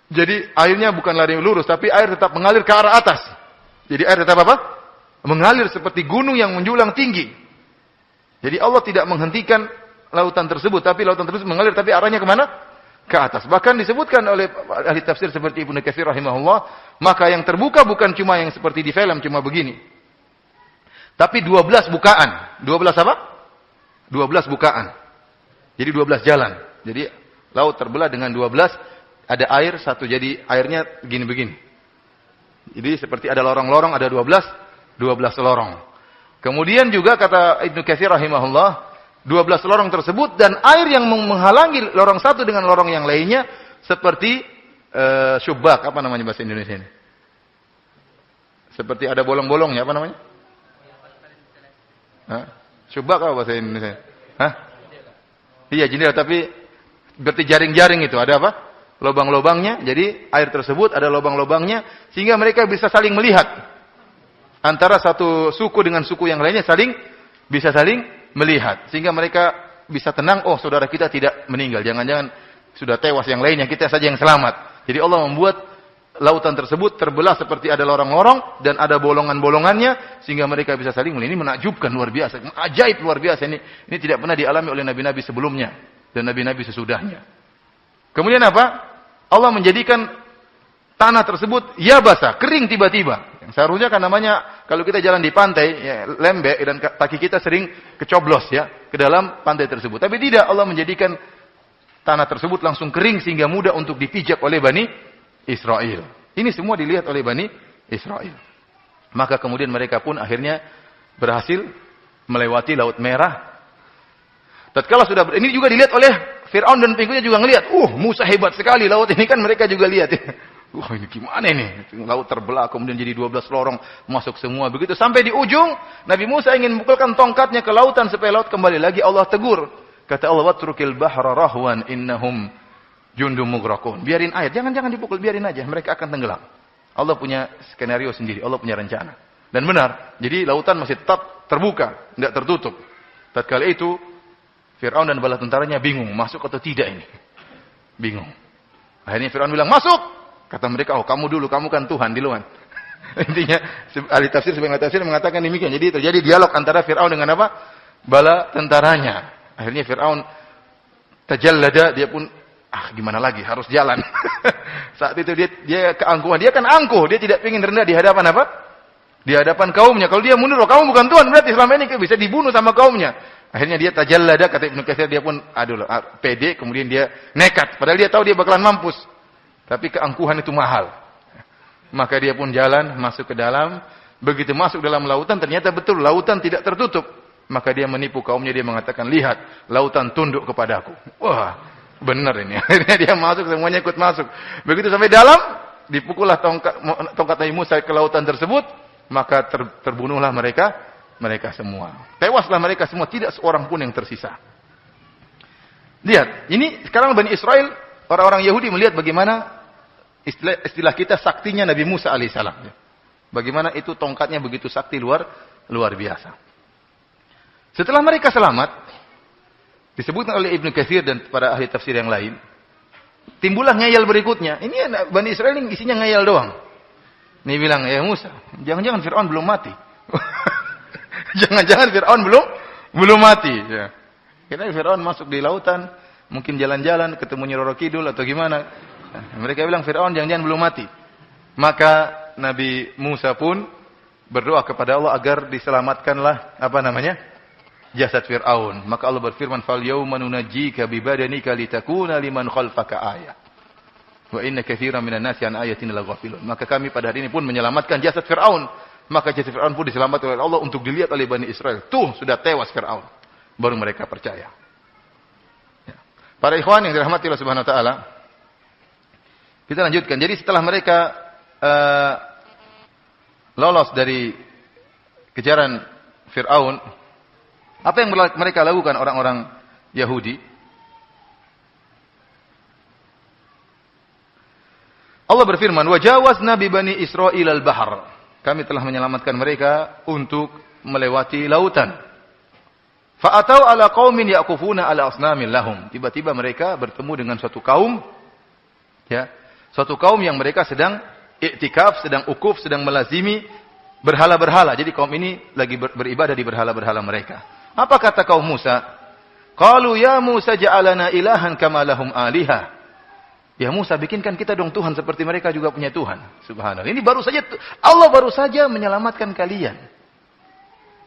Jadi airnya bukan lari lurus, tapi air tetap mengalir ke arah atas. Jadi air tetap apa? Mengalir seperti gunung yang menjulang tinggi. Jadi Allah tidak menghentikan lautan tersebut, tapi lautan tersebut mengalir, tapi arahnya kemana? Ke atas. Bahkan disebutkan oleh ahli tafsir seperti Ibnu Katsir rahimahullah, maka yang terbuka bukan cuma yang seperti di film, cuma begini. Tapi 12 bukaan. 12 apa? 12 bukaan. Jadi 12 jalan. Jadi laut terbelah dengan 12, ada air satu, jadi airnya begini-begini. Jadi seperti ada lorong-lorong, ada 12 lorong. Kemudian juga kata Ibnu Katsir rahimahullah, 12 lorong tersebut, dan air yang menghalangi lorong satu dengan lorong yang lainnya seperti syubak, apa namanya bahasa Indonesia ini? Seperti ada bolong-bolongnya, apa namanya? Syubak apa bahasa Indonesia? Iya, jendela, tapi seperti jaring-jaring itu, ada apa? lubang-lubangnya. Jadi air tersebut ada lubang-lubangnya sehingga mereka bisa saling melihat. Antara satu suku dengan suku yang lainnya bisa saling melihat sehingga mereka bisa tenang, oh saudara kita tidak meninggal, jangan-jangan sudah tewas yang lainnya, kita saja yang selamat. Jadi Allah membuat lautan tersebut terbelah seperti ada lorong-lorong dan ada bolongan-bolongannya sehingga mereka bisa saling melihat. Ini menakjubkan luar biasa, ajaib luar biasa ini. Ini tidak pernah dialami oleh nabi-nabi sebelumnya dan nabi-nabi sesudahnya. Kemudian apa? Allah menjadikan tanah tersebut yabasa, kering tiba-tiba. Yang seharusnya kan namanya kalau kita jalan di pantai, ya, lembek dan kaki kita sering kecoblos ya ke dalam pantai tersebut. Tapi tidak, Allah menjadikan tanah tersebut langsung kering sehingga mudah untuk dipijak oleh Bani Israel. Ini semua dilihat oleh Bani Israel. Maka kemudian mereka pun akhirnya berhasil melewati Laut Merah. Tatkala sudah ini juga dilihat oleh Fir'aun dan pengikutnya juga ngelihat, Musa hebat sekali laut ini, kan mereka juga lihat ya. Ini gimana ini? Laut terbelah kemudian jadi 12 lorong masuk semua. Begitu sampai di ujung, Nabi Musa ingin memukulkan tongkatnya ke lautan supaya laut kembali lagi. Allah tegur. Kata Allah, "Watrukil bahra rahwan innahum jundum mughraqun." Biarin air, jangan dipukul, biarin aja, mereka akan tenggelam. Allah punya skenario sendiri, Allah punya rencana. Dan benar, jadi lautan masih tetap terbuka, enggak tertutup. Tatkala itu Fir'aun dan bala tentaranya bingung, masuk atau tidak ini. Bingung. Akhirnya Fir'aun bilang, "Masuk!" Kata mereka, "Kamu dulu, kamu kan Tuhan di luar." Intinya, ahli tafsir, sebagian ahli tafsir mengatakan demikian. Jadi terjadi dialog antara Fir'aun dengan apa? Bala tentaranya. Akhirnya Fir'aun tajallada, dia pun, gimana lagi, harus jalan. Saat itu dia keangkuhan, dia kan angkuh, dia tidak ingin rendah di hadapan apa? Di hadapan kaumnya. Kalau dia mundur, kamu bukan Tuhan, berarti selama ini bisa dibunuh sama kaumnya. Akhirnya dia tajallada, kata Ibnu Katsir, dia pun pede, kemudian dia nekat. Padahal dia tahu dia bakalan mampus. Tapi keangkuhan itu mahal. Maka dia pun jalan, masuk ke dalam. Begitu masuk dalam lautan, ternyata betul, lautan tidak tertutup. Maka dia menipu kaumnya, dia mengatakan, "Lihat, lautan tunduk kepadaku." Wah, benar ini. Akhirnya dia masuk, semuanya ikut masuk. Begitu sampai dalam, dipukullah tongkat Nabi Musa ke lautan tersebut. Maka terbunuhlah mereka semua. Tewaslah mereka semua, tidak seorang pun yang tersisa. Lihat, ini sekarang Bani Israel, orang-orang Yahudi melihat bagaimana istilah kita saktinya Nabi Musa alaihissalam. Bagaimana itu tongkatnya begitu sakti luar biasa. Setelah mereka selamat, disebutkan oleh Ibnu Katsir dan para ahli tafsir yang lain, timbullah ngayal berikutnya. Ini Bani Israel ini isinya ngayal doang. Ini bilang, "Ya Musa, jangan-jangan Fir'aun belum mati." Jangan-jangan Fir'aun belum mati. Ya. Kira Fir'aun masuk di lautan, mungkin jalan-jalan, ketemu Nyi Roro Kidul atau gimana. Mereka bilang Fir'aun jangan-jangan belum mati. Maka Nabi Musa pun berdoa kepada Allah agar diselamatkanlah jasad Fir'aun. Maka Allah berfirman, "Fal yauma nunajjika bi badanika litakuna liman khalfaka ayah. Wa inna katsiran minan nasi an ayatina laghafilun." Maka kami pada hari ini pun menyelamatkan jasad Fir'aun. Maka jasad Fir'aun pun diselamatkan oleh Allah untuk dilihat oleh Bani Israel. Tuh, sudah tewas Fir'aun. Baru mereka percaya. Ya. Para ikhwan yang dirahmati Allah Subhanahu wa taala, kita lanjutkan. Jadi setelah mereka lolos dari kejaran Fir'aun, apa yang mereka lakukan orang-orang Yahudi? Allah berfirman, "Wajawazna bi bani Israil al-bahr." Kami telah menyelamatkan mereka untuk melewati lautan. Fa'atau ala qaumin yaqufuna ala asnamin lahum. Tiba-tiba mereka bertemu dengan suatu kaum, ya, suatu kaum yang mereka sedang iktikaf, sedang ukuf, sedang melazimi berhala-berhala. Jadi kaum ini lagi beribadah di berhala-berhala mereka. Apa kata kaum Musa? Qalu ya Musa ja'alana ilahan kama lahum alihah. Ya Musa, bikinkan kita dong Tuhan seperti mereka juga punya Tuhan. Subhanallah. Ini Allah baru saja menyelamatkan kalian.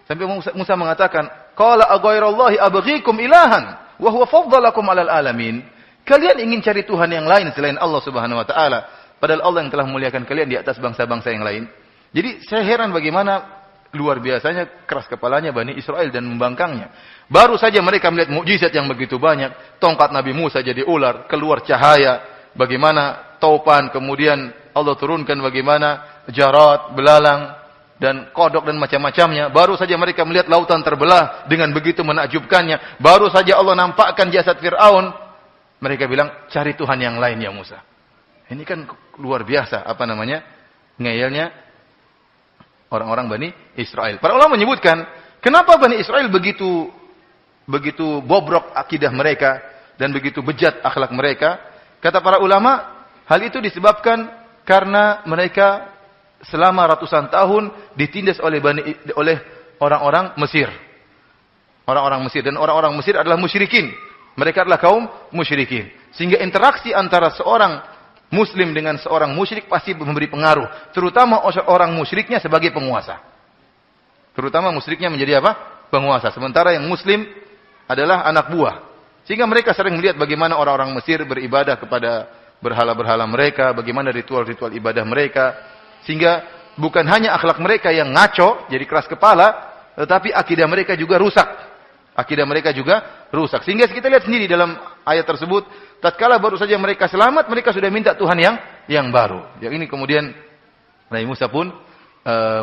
Sampai Musa mengatakan, "Qala aghairallahi abghikum ilahan wa huwa faddalakum 'alal alamin." Kalian ingin cari Tuhan yang lain selain Allah Subhanahu wa taala, padahal Allah yang telah memuliakan kalian di atas bangsa-bangsa yang lain. Jadi saya heran bagaimana luar biasanya keras kepalanya Bani Israel dan membangkangnya. Baru saja mereka melihat mukjizat yang begitu banyak, tongkat Nabi Musa jadi ular, keluar cahaya. Bagaimana taupan, kemudian Allah turunkan bagaimana jarat, belalang, dan kodok dan macam-macamnya. Baru saja mereka melihat lautan terbelah dengan begitu menakjubkannya. Baru saja Allah nampakkan jasad Fir'aun. Mereka bilang, cari Tuhan yang lain ya Musa. Ini kan luar biasa, ngeyelnya orang-orang Bani Israel. Para ulama menyebutkan, kenapa Bani Israel begitu bobrok akidah mereka dan begitu bejat akhlak mereka? Kata para ulama, hal itu disebabkan karena mereka selama ratusan tahun ditindas oleh orang-orang Mesir. Orang-orang Mesir, dan orang-orang Mesir adalah musyrikin. Mereka adalah kaum musyrikin. Sehingga interaksi antara seorang Muslim dengan seorang musyrik pasti memberi pengaruh. Terutama orang musyriknya sebagai penguasa. Terutama musyriknya menjadi apa? Penguasa. Sementara yang Muslim adalah anak buah. Sehingga mereka sering melihat bagaimana orang-orang Mesir beribadah kepada berhala-berhala mereka. Bagaimana ritual-ritual ibadah mereka. Sehingga bukan hanya akhlak mereka yang ngaco, jadi keras kepala. Tetapi akidah mereka juga rusak. Akidah mereka juga rusak. Sehingga kita lihat sendiri dalam ayat tersebut, tatkala baru saja mereka selamat, mereka sudah minta Tuhan yang baru. Yang ini kemudian Nabi Musa pun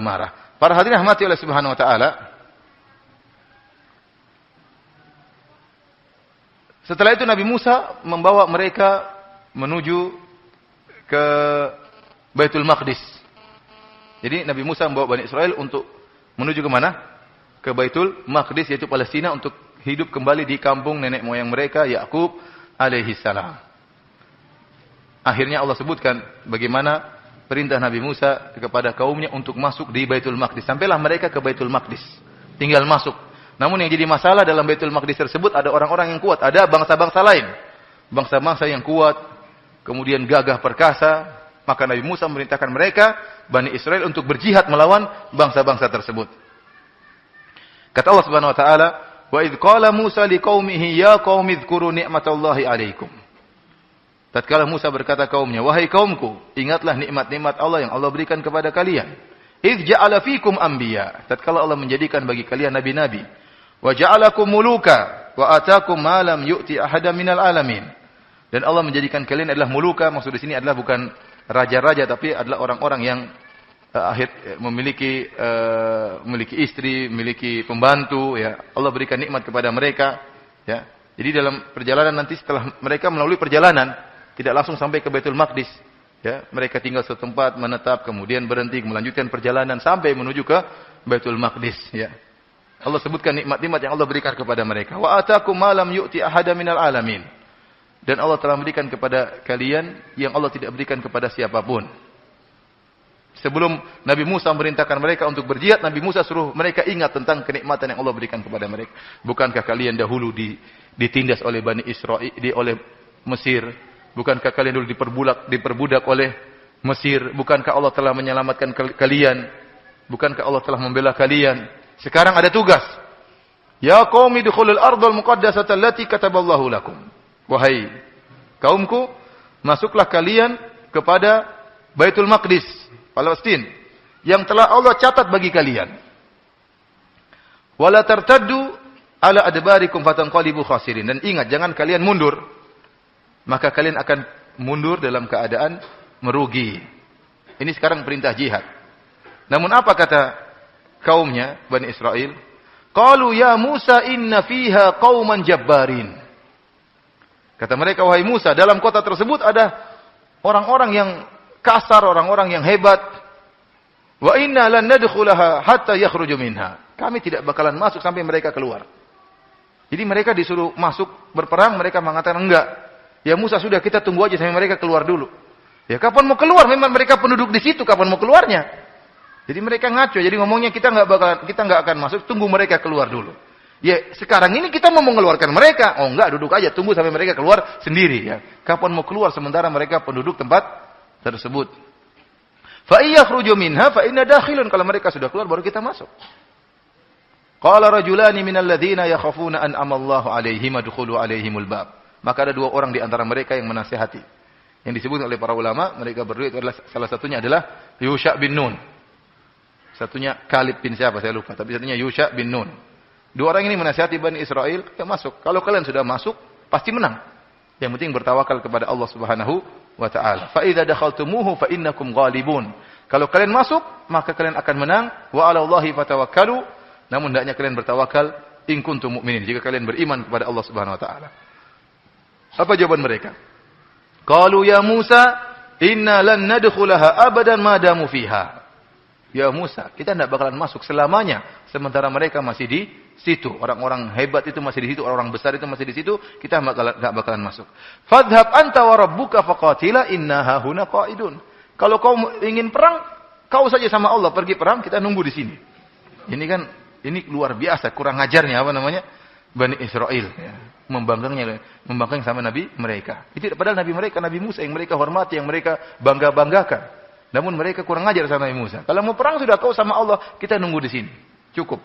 marah. Para hadirin rahmati oleh Subhanahu wa taala. Setelah itu Nabi Musa membawa mereka menuju ke Baitul Maqdis. Jadi Nabi Musa membawa Bani Israel untuk menuju ke mana? Ke Baitul Maqdis, yaitu Palestina, untuk hidup kembali di kampung nenek moyang mereka, Yakub alaihi salam. Akhirnya Allah sebutkan bagaimana perintah Nabi Musa kepada kaumnya untuk masuk di Baitul Maqdis. Sampailah mereka ke Baitul Maqdis. Tinggal masuk. Namun yang jadi masalah dalam Baitul Maqdis tersebut ada orang-orang yang kuat. Ada bangsa-bangsa lain. Bangsa-bangsa yang kuat. Kemudian gagah perkasa. Maka Nabi Musa memerintahkan mereka, Bani Israel, untuk berjihad melawan bangsa-bangsa tersebut. Kata Allah Subhanahu wa taala, "Wa idz qala Musa liqaumihi ya qaumi dzkuru ni'matallahi 'alaikum." Tatkala Musa berkata kaumnya, "Wahai kaumku, ingatlah nikmat-nikmat Allah yang Allah berikan kepada kalian. Idz ja'ala fikum anbiya." Tatkala Allah menjadikan bagi kalian nabi-nabi. "Wa ja'alakum muluka wa ataakum ma lam yu'ti ahadan minal alamin." Dan Allah menjadikan kalian adalah muluka, maksud di sini adalah bukan raja-raja, tapi adalah orang-orang yang memiliki istri, memiliki pembantu, ya. Allah berikan nikmat kepada mereka, ya. Jadi dalam perjalanan nanti setelah mereka melalui perjalanan, tidak langsung sampai ke Baitul Maqdis, ya. Mereka tinggal suatu tempat, menetap, kemudian berhenti, melanjutkan perjalanan sampai menuju ke Baitul Maqdis, ya. Allah sebutkan nikmat-nikmat yang Allah berikan kepada mereka. Wa ataakum ma lam yu'ti ahada minal alamin. Dan Allah telah memberikan kepada kalian yang Allah tidak berikan kepada siapapun. Sebelum Nabi Musa memerintahkan mereka untuk berjihad, Nabi Musa suruh mereka ingat tentang kenikmatan yang Allah berikan kepada mereka. Bukankah kalian dahulu ditindas oleh Bani Israel, oleh Mesir? Bukankah kalian dulu diperbudak oleh Mesir? Bukankah Allah telah menyelamatkan kalian? Bukankah Allah telah membela kalian? Sekarang ada tugas. Ya qaumi dukhulul ardhal muqaddasata allati kataballahu lakum. Wahai kaumku, masuklah kalian kepada Baitul Maqdis, Palestina, yang telah Allah catat bagi kalian. Wala tartaddu ala adbarikum fatanqalibu khasirin. Dan ingat, jangan kalian mundur, maka kalian akan mundur dalam keadaan merugi. Ini sekarang perintah jihad. Namun apa kata kaumnya, Bani Israel? Qalu ya Musa inna fiha qauman jabbarin. Kata mereka, wahai Musa, dalam kota tersebut ada orang-orang yang kasar, orang-orang yang hebat. Wa inna lan nadkhulaha hatta yakhruju minha. Kami tidak bakalan masuk sampai mereka keluar. Jadi mereka disuruh masuk berperang, mereka mengatakan enggak. Ya Musa, sudah, kita tunggu aja sampai mereka keluar dulu. Ya kapan mau keluar? Memang mereka penduduk di situ, kapan mau keluarnya? Jadi mereka ngaco. Jadi ngomongnya kita enggak akan masuk, tunggu mereka keluar dulu. Ya sekarang ini kita mau mengeluarkan mereka. Oh enggak, duduk aja, tunggu sampai mereka keluar sendiri, ya. Kapan mau keluar sementara mereka penduduk tempat tersebut? Fa iyakhruju minha fa inna dakhilun. Kalau mereka sudah keluar baru kita masuk. Qala rajulani minal ladzina yakhafuna an amallahu alaihim adkhulu alaihimul bab. Maka ada dua orang di antara mereka yang menasihati. Yang disebut oleh para ulama, mereka berdua itu adalah, salah satunya adalah Yusha bin Nun. Satunya Kalib bin siapa saya lupa, tapi satunya Yusha bin Nun. Dua orang ini menasihati Bani Israel, ya masuk. Kalau kalian sudah masuk, pasti menang. Yang penting bertawakal kepada Allah Subhanahu wa taala. Fa idza dakhaltumuhu fa innakum ghalibun. Kalau kalian masuk, maka kalian akan menang. Wa 'alallahi fatawakkalu. Namun hendaknya kalian bertawakal in kuntum mu'minin, jika kalian beriman kepada Allah Subhanahu wa taala. Apa jawaban mereka? Qalu ya Musa, inna lan nadkhulaha abadan ma damu fiha. Ya Musa, kita tidak bakalan masuk selamanya sementara mereka masih di situ. Orang-orang hebat itu masih di situ, orang-orang besar itu masih di situ, kita enggak bakalan masuk. Fadhhab anta wa rabbuka faqatila inna hahuna qa'idun. Kalau kau ingin perang, kau saja sama Allah pergi perang, kita nunggu di sini. Ini luar biasa, kurang ajarnya apa namanya? Bani Israel, ya. Membangkang sama nabi mereka. Itu padahal nabi mereka, Nabi Musa yang mereka hormati, yang mereka bangga-banggakan. Namun mereka kurang ajar sama Nabi Musa. Kalau mau perang sudah kau sama Allah, kita nunggu di sini. Cukup.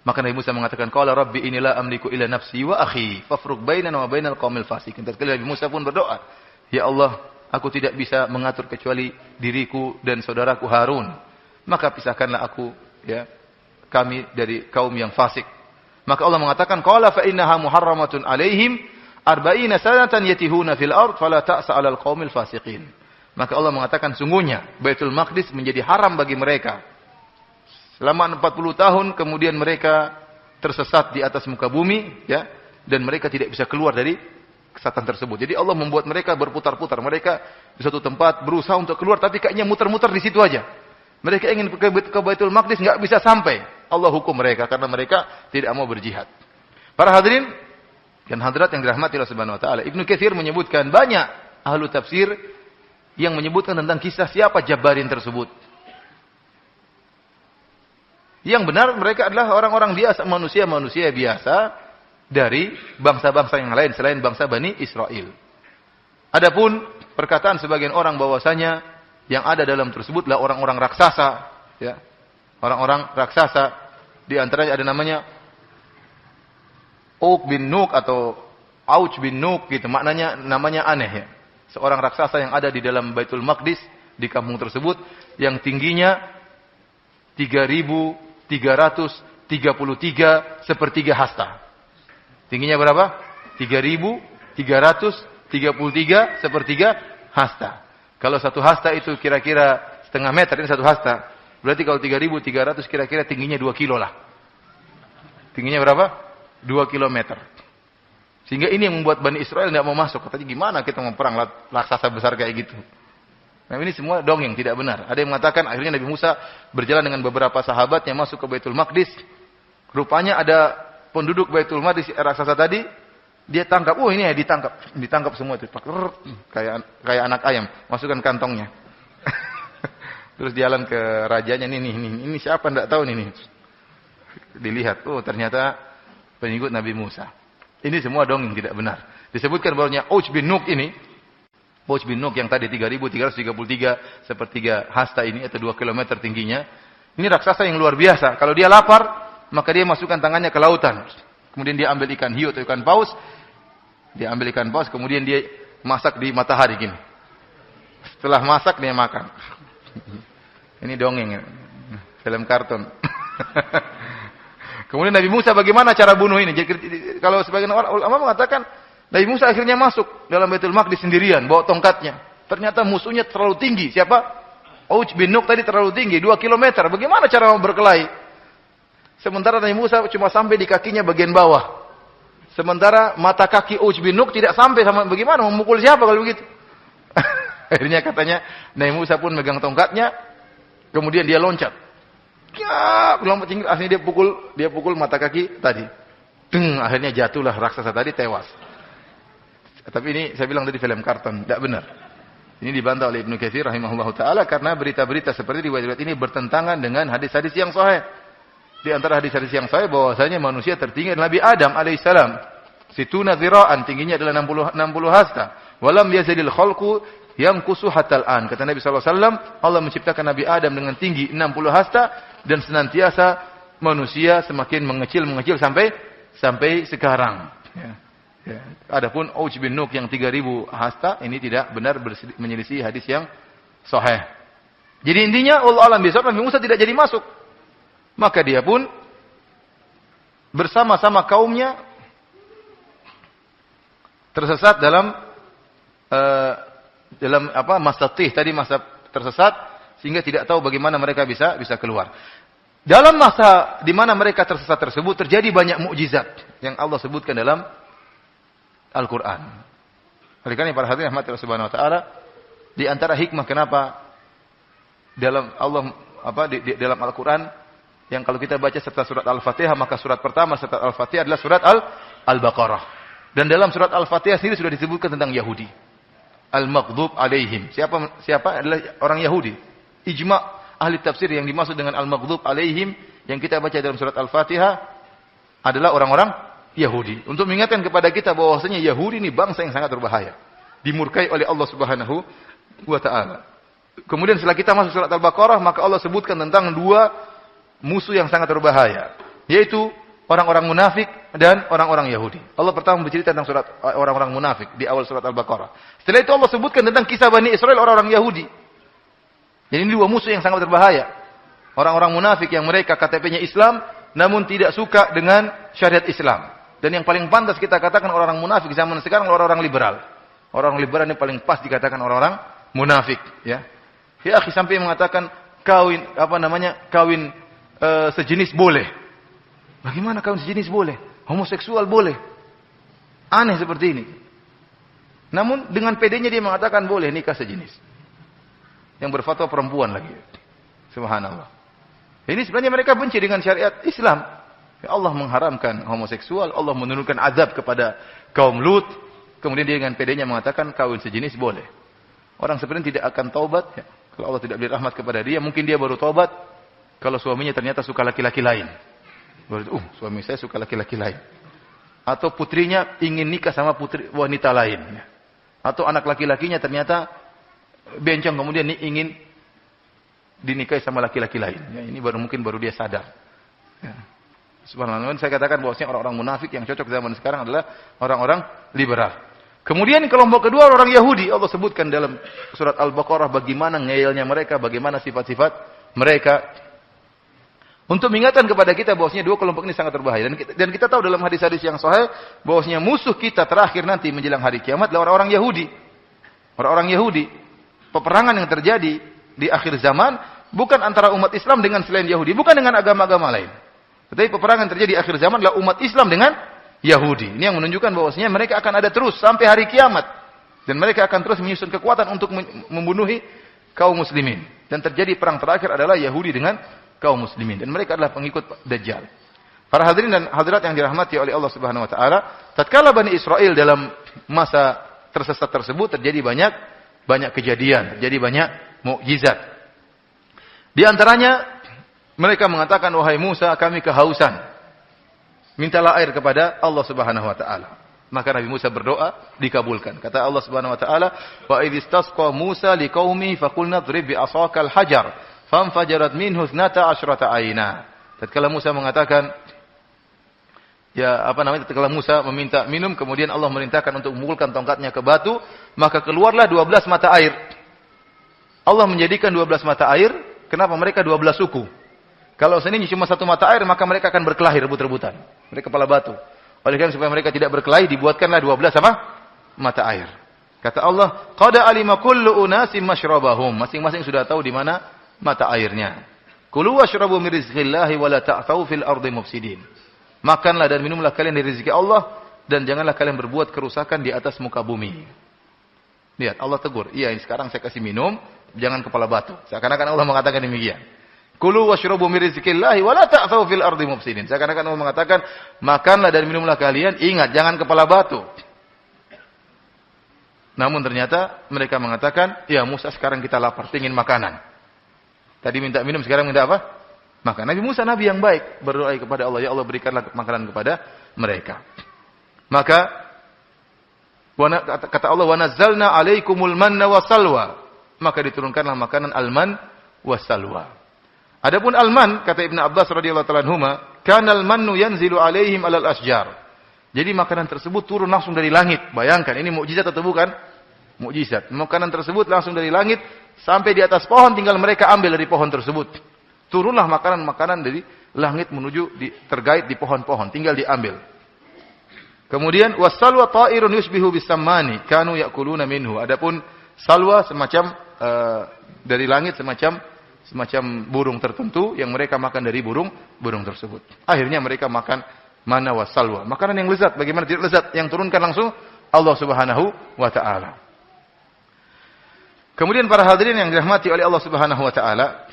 Maka Nabi Musa mengatakan, qala rabbi inilah amliku ila nafsi wa akhi, fafruq bainana wa bainal qaumil fasikin. Tatkala Nabi Musa pun berdoa, ya Allah, aku tidak bisa mengatur kecuali diriku dan saudaraku Harun. Maka pisahkanlah aku, ya, kami dari kaum yang fasik. Maka Allah mengatakan, qala fa innaha muharramatun alaihim arba'ina sanatan yatihuna fil ard fala ta'sa 'alal qaumil fasiqin. Maka Allah mengatakan sungguhnya Baitul Maqdis menjadi haram bagi mereka. Selama 40 tahun kemudian mereka tersesat di atas muka bumi, ya, dan mereka tidak bisa keluar dari kesesatan tersebut. Jadi Allah membuat mereka berputar-putar. Mereka di suatu tempat berusaha untuk keluar tapi kayaknya muter-muter di situ aja. Mereka ingin ke Baitul Maqdis enggak bisa sampai. Allah hukum mereka karena mereka tidak mau berjihad. Para hadirin dan hadirat yang dirahmati Allah Subhanahu wa taala, Ibnu Katsir menyebutkan banyak ahlu tafsir yang menyebutkan tentang kisah siapa Jabarin tersebut. Yang benar mereka adalah orang-orang biasa, manusia-manusia biasa dari bangsa-bangsa yang lain selain bangsa Bani Israel. Adapun perkataan sebagian orang bahwasanya yang ada dalam tersebutlah orang-orang raksasa, ya. Orang-orang raksasa, di antaranya ada namanya Uq bin Nuk atau Auj bin Nuk gitu, namanya aneh, ya. Seorang raksasa yang ada di dalam Baitul Maqdis di kampung tersebut yang tingginya 3.333 sepertiga hasta. Tingginya berapa? 3.333 sepertiga hasta. Kalau satu hasta itu kira-kira setengah meter, ini satu hasta. Berarti kalau 3.300 kira-kira tingginya 2 kilo lah. Tingginya berapa? 2 kilometer. Sehingga ini yang membuat Bani Israel tidak mau masuk. Katanya gimana kita mau perang raksasa besar kayak gitu. Nah ini semua dongeng, tidak benar. Ada yang mengatakan akhirnya Nabi Musa berjalan dengan beberapa sahabat yang masuk ke Baitul Maqdis. Rupanya ada penduduk Baitul Maqdis raksasa tadi. Dia tangkap, ini ya ditangkap semua itu. Kayak anak ayam, masukkan kantongnya. Terus jalan ke rajanya, ini siapa enggak tahu nih. Dilihat, ternyata pengikut Nabi Musa. Ini semua dongeng, tidak benar. Disebutkan bahwanya Auj bin Nuk ini, Auj bin Nuk yang tadi 3.333 sepertiga hasta ini atau 2 km tingginya, ini raksasa yang luar biasa. Kalau dia lapar, maka dia masukkan tangannya ke lautan. Kemudian dia ambil ikan hiu atau ikan paus, kemudian dia masak di matahari gini. Setelah masak dia makan. Ini dongeng, film kartun. Kemudian Nabi Musa bagaimana cara bunuh ini? Jadi, kalau sebagian ulama mengatakan Nabi Musa akhirnya masuk dalam Baitul Maqdis sendirian, bawa tongkatnya. Ternyata musuhnya terlalu tinggi. Siapa? Auj bin Nuk tadi terlalu tinggi, 2 km. Bagaimana cara berkelahi? Sementara Nabi Musa cuma sampai di kakinya bagian bawah. Sementara mata kaki Auj bin Nuk tidak sampai sama, bagaimana memukul siapa kalau begitu? Akhirnya katanya Nabi Musa pun megang tongkatnya, kemudian dia loncat. Ya, lompat tinggi, akhirnya dia pukul mata kaki tadi. Akhirnya jatuhlah raksasa tadi, tewas. Tapi ini saya bilang tadi film kartun, tidak benar. Ini dibantah oleh Ibnu Katsir rahimahullahu taala karena berita-berita seperti riwayat-riwayat ini bertentangan dengan hadis-hadis yang sahih. Di antara hadis-hadis yang sahih bahwasanya manusia tertinggi adalah Nabi Adam alaihissalam. Situna dzira'an, tingginya adalah 60 hasta. Walam yazidil khalqu yang kusu hatal an. Kata Nabi SAW, Allah menciptakan Nabi Adam dengan tinggi 60 hasta dan senantiasa manusia semakin mengecil sampai sekarang. Ya. Adapun Auj bin Nuk yang 3.000 hasta ini tidak benar menyelisih hadis yang sahih. Jadi intinya Allah alam besok Nabi Musa tidak jadi masuk. Maka dia pun bersama-sama kaumnya tersesat dalam masa tersesat sehingga tidak tahu bagaimana mereka bisa keluar. Dalam masa di mana mereka tersesat tersebut terjadi banyak mukjizat yang Allah sebutkan dalam Al-Quran. Oleh karena para hadirin rahmati Allah Subhanahu wa taala, di antara hikmah kenapa dalam dalam Al-Quran yang kalau kita baca setelah surat Al-Fatihah, maka surat pertama setelah Al-Fatihah adalah surat Al-Baqarah. Dan dalam surat Al-Fatihah sendiri sudah disebutkan tentang Yahudi. Al-Maghdub alaihim. Siapa adalah orang Yahudi? Ijma' ahli tafsir yang dimaksud dengan Al-Maghdub alaihim yang kita baca dalam surat Al-Fatihah adalah orang-orang Yahudi. Untuk mengingatkan kepada kita bahwasanya Yahudi ini bangsa yang sangat berbahaya. Dimurkai oleh Allah Subhanahu wa taala. Kemudian setelah kita masuk surat Al-Baqarah, maka Allah sebutkan tentang dua musuh yang sangat berbahaya, yaitu orang-orang munafik dan orang-orang Yahudi. Allah pertama bercerita tentang surat orang-orang munafik di awal surat Al-Baqarah. Setelah itu Allah sebutkan tentang kisah Bani Israel orang-orang Yahudi. Jadi ini dua musuh yang sangat berbahaya. Orang-orang munafik yang mereka KTP-nya Islam, namun tidak suka dengan syariat Islam. Dan yang paling pantas kita katakan orang-orang munafik zaman sekarang orang-orang liberal. Orang liberal ini paling pas dikatakan orang-orang munafik, ya. Ya, akhi sampai mengatakan kawin sejenis boleh. Bagaimana kawin sejenis boleh? Homoseksual boleh. Aneh seperti ini. Namun dengan pedenya dia mengatakan boleh nikah sejenis. Yang berfatwa perempuan lagi. Subhanallah. Ini sebenarnya mereka benci dengan syariat Islam. Ya, Allah mengharamkan homoseksual, Allah menurunkan azab kepada kaum Lut. Kemudian dia dengan pedenya mengatakan kawin sejenis boleh. Orang sebenarnya tidak akan taubat, ya. Kalau Allah tidak beri rahmat kepada dia, mungkin dia baru taubat kalau suaminya ternyata suka laki-laki lain. Baru, suami saya suka laki-laki lain. Atau putrinya ingin nikah sama putri wanita lain. Atau anak laki-lakinya ternyata bencong kemudian ingin dinikahi sama laki-laki lain. Ya, ini mungkin baru dia sadar. Ya. Subhanallah, saya katakan bahwasanya orang-orang munafik yang cocok zaman sekarang adalah orang-orang liberal. Kemudian kelompok kedua orang Yahudi, Allah sebutkan dalam surat Al-Baqarah bagaimana ngeyelnya mereka, bagaimana sifat-sifat mereka. Untuk mengingatkan kepada kita bahwasanya dua kelompok ini sangat berbahaya. Dan kita tahu dalam hadis-hadis yang sahih bahwasanya musuh kita terakhir nanti menjelang hari kiamat adalah orang-orang Yahudi. Orang-orang Yahudi. Peperangan yang terjadi di akhir zaman bukan antara umat Islam dengan selain Yahudi, bukan dengan agama-agama lain. Tetapi peperangan terjadi di akhir zaman adalah umat Islam dengan Yahudi. Ini yang menunjukkan bahwasanya mereka akan ada terus sampai hari kiamat. Dan mereka akan terus menyusun kekuatan untuk membunuhi kaum muslimin. Dan terjadi perang terakhir adalah Yahudi dengan kaum muslimin. Dan mereka adalah pengikut Dajjal. Para hadirin dan hadirat yang dirahmati oleh Allah Subhanahu wa taala, tatkala Bani Israel dalam masa tersesat tersebut terjadi banyak kejadian, terjadi banyak mukjizat. Di antaranya mereka mengatakan, wahai Musa, kami kehausan. Mintalah air kepada Allah Subhanahu wa taala. Maka Nabi Musa berdoa, dikabulkan. Kata Allah Subhanahu wa taala, "Wa idh istasqa Musa liqaumihi faqulna idrib bi asaqal hajar, fanfajarat minhu 12 ayna." Tatkala Musa mengatakan tatkala Musa meminta minum, kemudian Allah merintahkan untuk memukulkan tongkatnya ke batu, maka keluarlah 12 mata air. Allah menjadikan 12 mata air, kenapa mereka 12 suku? Kalau seandainya cuma satu mata air, maka mereka akan berkelahi rebut-rebutan. Mereka kepala batu. Oleh karena supaya mereka tidak berkelahi, dibuatkanlah 12 mata air. Kata Allah, qad alima kullu unasim masyrabahum. Masing-masing sudah tahu di mana mata airnya. Kulu washrabu min rizqillahi wa la ta'thaw fil ardi mufsidin. Makanlah dan minumlah kalian dari rezeki Allah dan janganlah kalian berbuat kerusakan di atas muka bumi. Lihat, Allah tegur. Iya, ini sekarang saya kasih minum, jangan kepala batu. Seakan-akan Allah mengatakan demikian. Kulu washrabu min rizqillahi wa la ta'thaw fil ardi mufsidin. Seakan-akan Allah mengatakan, makanlah dan minumlah kalian, ingat jangan kepala batu. Namun ternyata mereka mengatakan, ya Musa sekarang kita lapar, ingin makanan. Tadi minta minum, sekarang minta apa? Makan. Nabi Musa nabi yang baik, berdoa kepada Allah, ya Allah berikanlah makanan kepada mereka. Maka kata Allah, wa nazzalna 'alaikumul manna wassalwa. Maka diturunkanlah makanan al-man wassalwa. Adapun al-man, kata Ibnu Abbas radhiyallahu ta'ala anhuma, kanal mannu yanzilu 'alaihim 'alal asjar. Jadi makanan tersebut turun langsung dari langit. Bayangkan, ini mukjizat atau bukan? Mukjizat. Makanan tersebut langsung dari langit sampai di atas pohon, tinggal mereka ambil dari pohon tersebut. Turunlah makanan-makanan dari langit menuju tergait di pohon-pohon, tinggal diambil. Kemudian wassalwa ta'irun yushbihu bisammani kanu ya'kuluna minhu. Adapun salwa semacam dari langit semacam burung tertentu yang mereka makan dari burung tersebut. Akhirnya mereka makan mana wassalwa, makanan yang lezat. Bagaimana tidak lezat? Yang turunkan langsung Allah Subhanahu wa taala. Kemudian para hadirin yang dirahmati oleh Allah Subhanahu wa taala,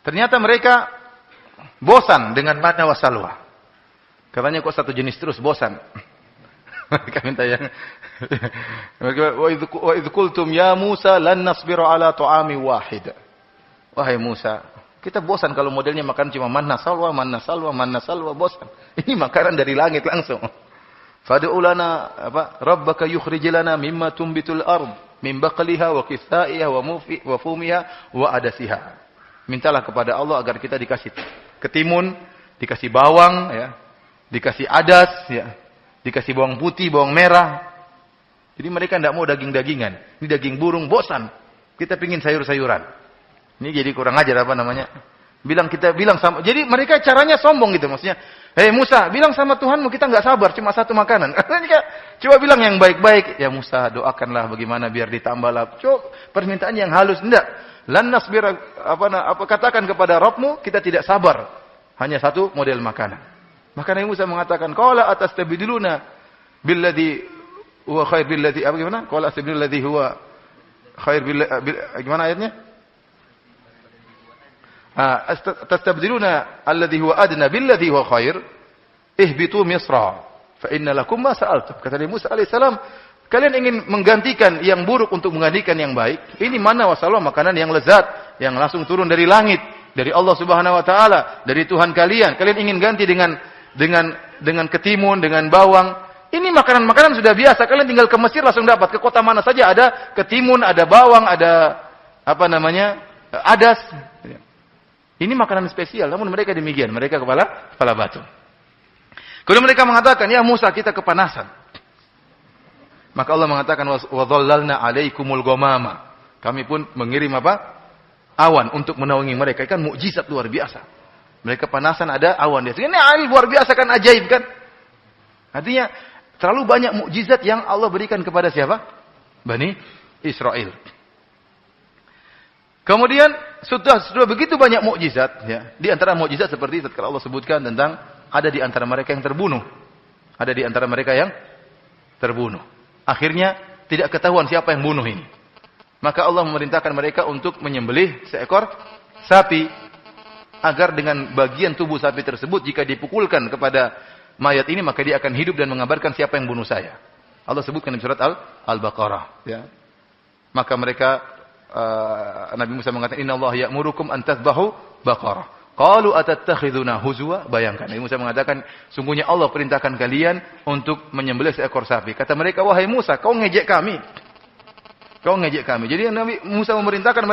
ternyata mereka bosan dengan manna wa salwa. Katanya kok satu jenis terus, bosan. Mereka minta yang wa idh qultum ya Musa lan nasbiru ala ta'ami wahid. Wahai Musa, kita bosan kalau modelnya makan cuma manna salwa, manna salwa, manna salwa, bosan. Ini makanan dari langit langsung. Fad'u lana rabbaka yukhrij lana mimma tumbitul ard min baqliha wa qithaiha wa fumiha wa adasiha. Mintalah kepada Allah agar kita dikasih ketimun, dikasih bawang, ya, dikasih adas, ya, dikasih bawang putih, bawang merah. Jadi mereka tidak mau daging-dagingan. Ini daging burung, bosan. Kita pingin sayur-sayuran. Ini jadi kurang ajar apa namanya? Kita bilang sama. Jadi mereka caranya sombong gitu, maksudnya. Hei Musa, bilang sama Tuhanmu kita nggak sabar, cuma satu makanan. Coba bilang yang baik-baik. Ya Musa, doakanlah bagaimana biar ditambahlah. Coba permintaan yang halus, enggak. Lan nasbir katakan kepada Rabbmu kita tidak sabar hanya satu model makanan. Maka Nabi Musa mengatakan qala atastabdiluna billadhi huwa khair billadhi gimana? Qala astabdilul ladzi huwa khair gimana ayatnya? Tastabdiluna alladhi huwa adna billadhi huwa khair ihbitu misra fa inna lakum ma sa'altum. Kata Nabi Musa alaihi salam, kalian ingin menggantikan yang buruk untuk menggantikan yang baik. Ini mana wasallam, makanan yang lezat, yang langsung turun dari langit, dari Allah Subhanahu wa taala, dari Tuhan kalian. Kalian ingin ganti dengan ketimun, dengan bawang. Ini makanan-makanan sudah biasa. Kalian tinggal ke Mesir langsung dapat. Ke kota mana saja ada ketimun, ada bawang, ada adas. Ini makanan spesial. Namun mereka demikian. Mereka kepala batu. Kemudian mereka mengatakan, ya Musa, kita kepanasan. Maka Allah mengatakan wa dhallalna 'alaikumul ghamama. Kami pun mengirim awan untuk menaungi mereka. Kan mukjizat luar biasa. Mereka panasan ada awan di atas. Ini luar biasa kan, ajaib kan? Artinya terlalu banyak mukjizat yang Allah berikan kepada siapa? Bani Israel. Kemudian sudah begitu banyak mukjizat, ya. Di antara mukjizat seperti tatkala Allah sebutkan tentang ada di antara mereka yang terbunuh. Ada di antara mereka yang terbunuh. Akhirnya tidak ketahuan siapa yang bunuh ini. Maka Allah memerintahkan mereka untuk menyembelih seekor sapi agar dengan bagian tubuh sapi tersebut jika dipukulkan kepada mayat ini maka dia akan hidup dan mengabarkan siapa yang bunuh saya. Allah sebutkan di surat Al-Baqarah, ya. Maka mereka Nabi Musa mengatakan innallaha ya'murukum an tadhbahu baqarah. Qalu atattakhiduna huzwa? Bayangkan, Nabi Musa mengatakan, sungguhnya Allah perintahkan kalian untuk menyembelih seekor sapi. Kata mereka, wahai Musa, kau ngejek kami. Kau ngejek kami. Jadi Nabi Musa memerintahkan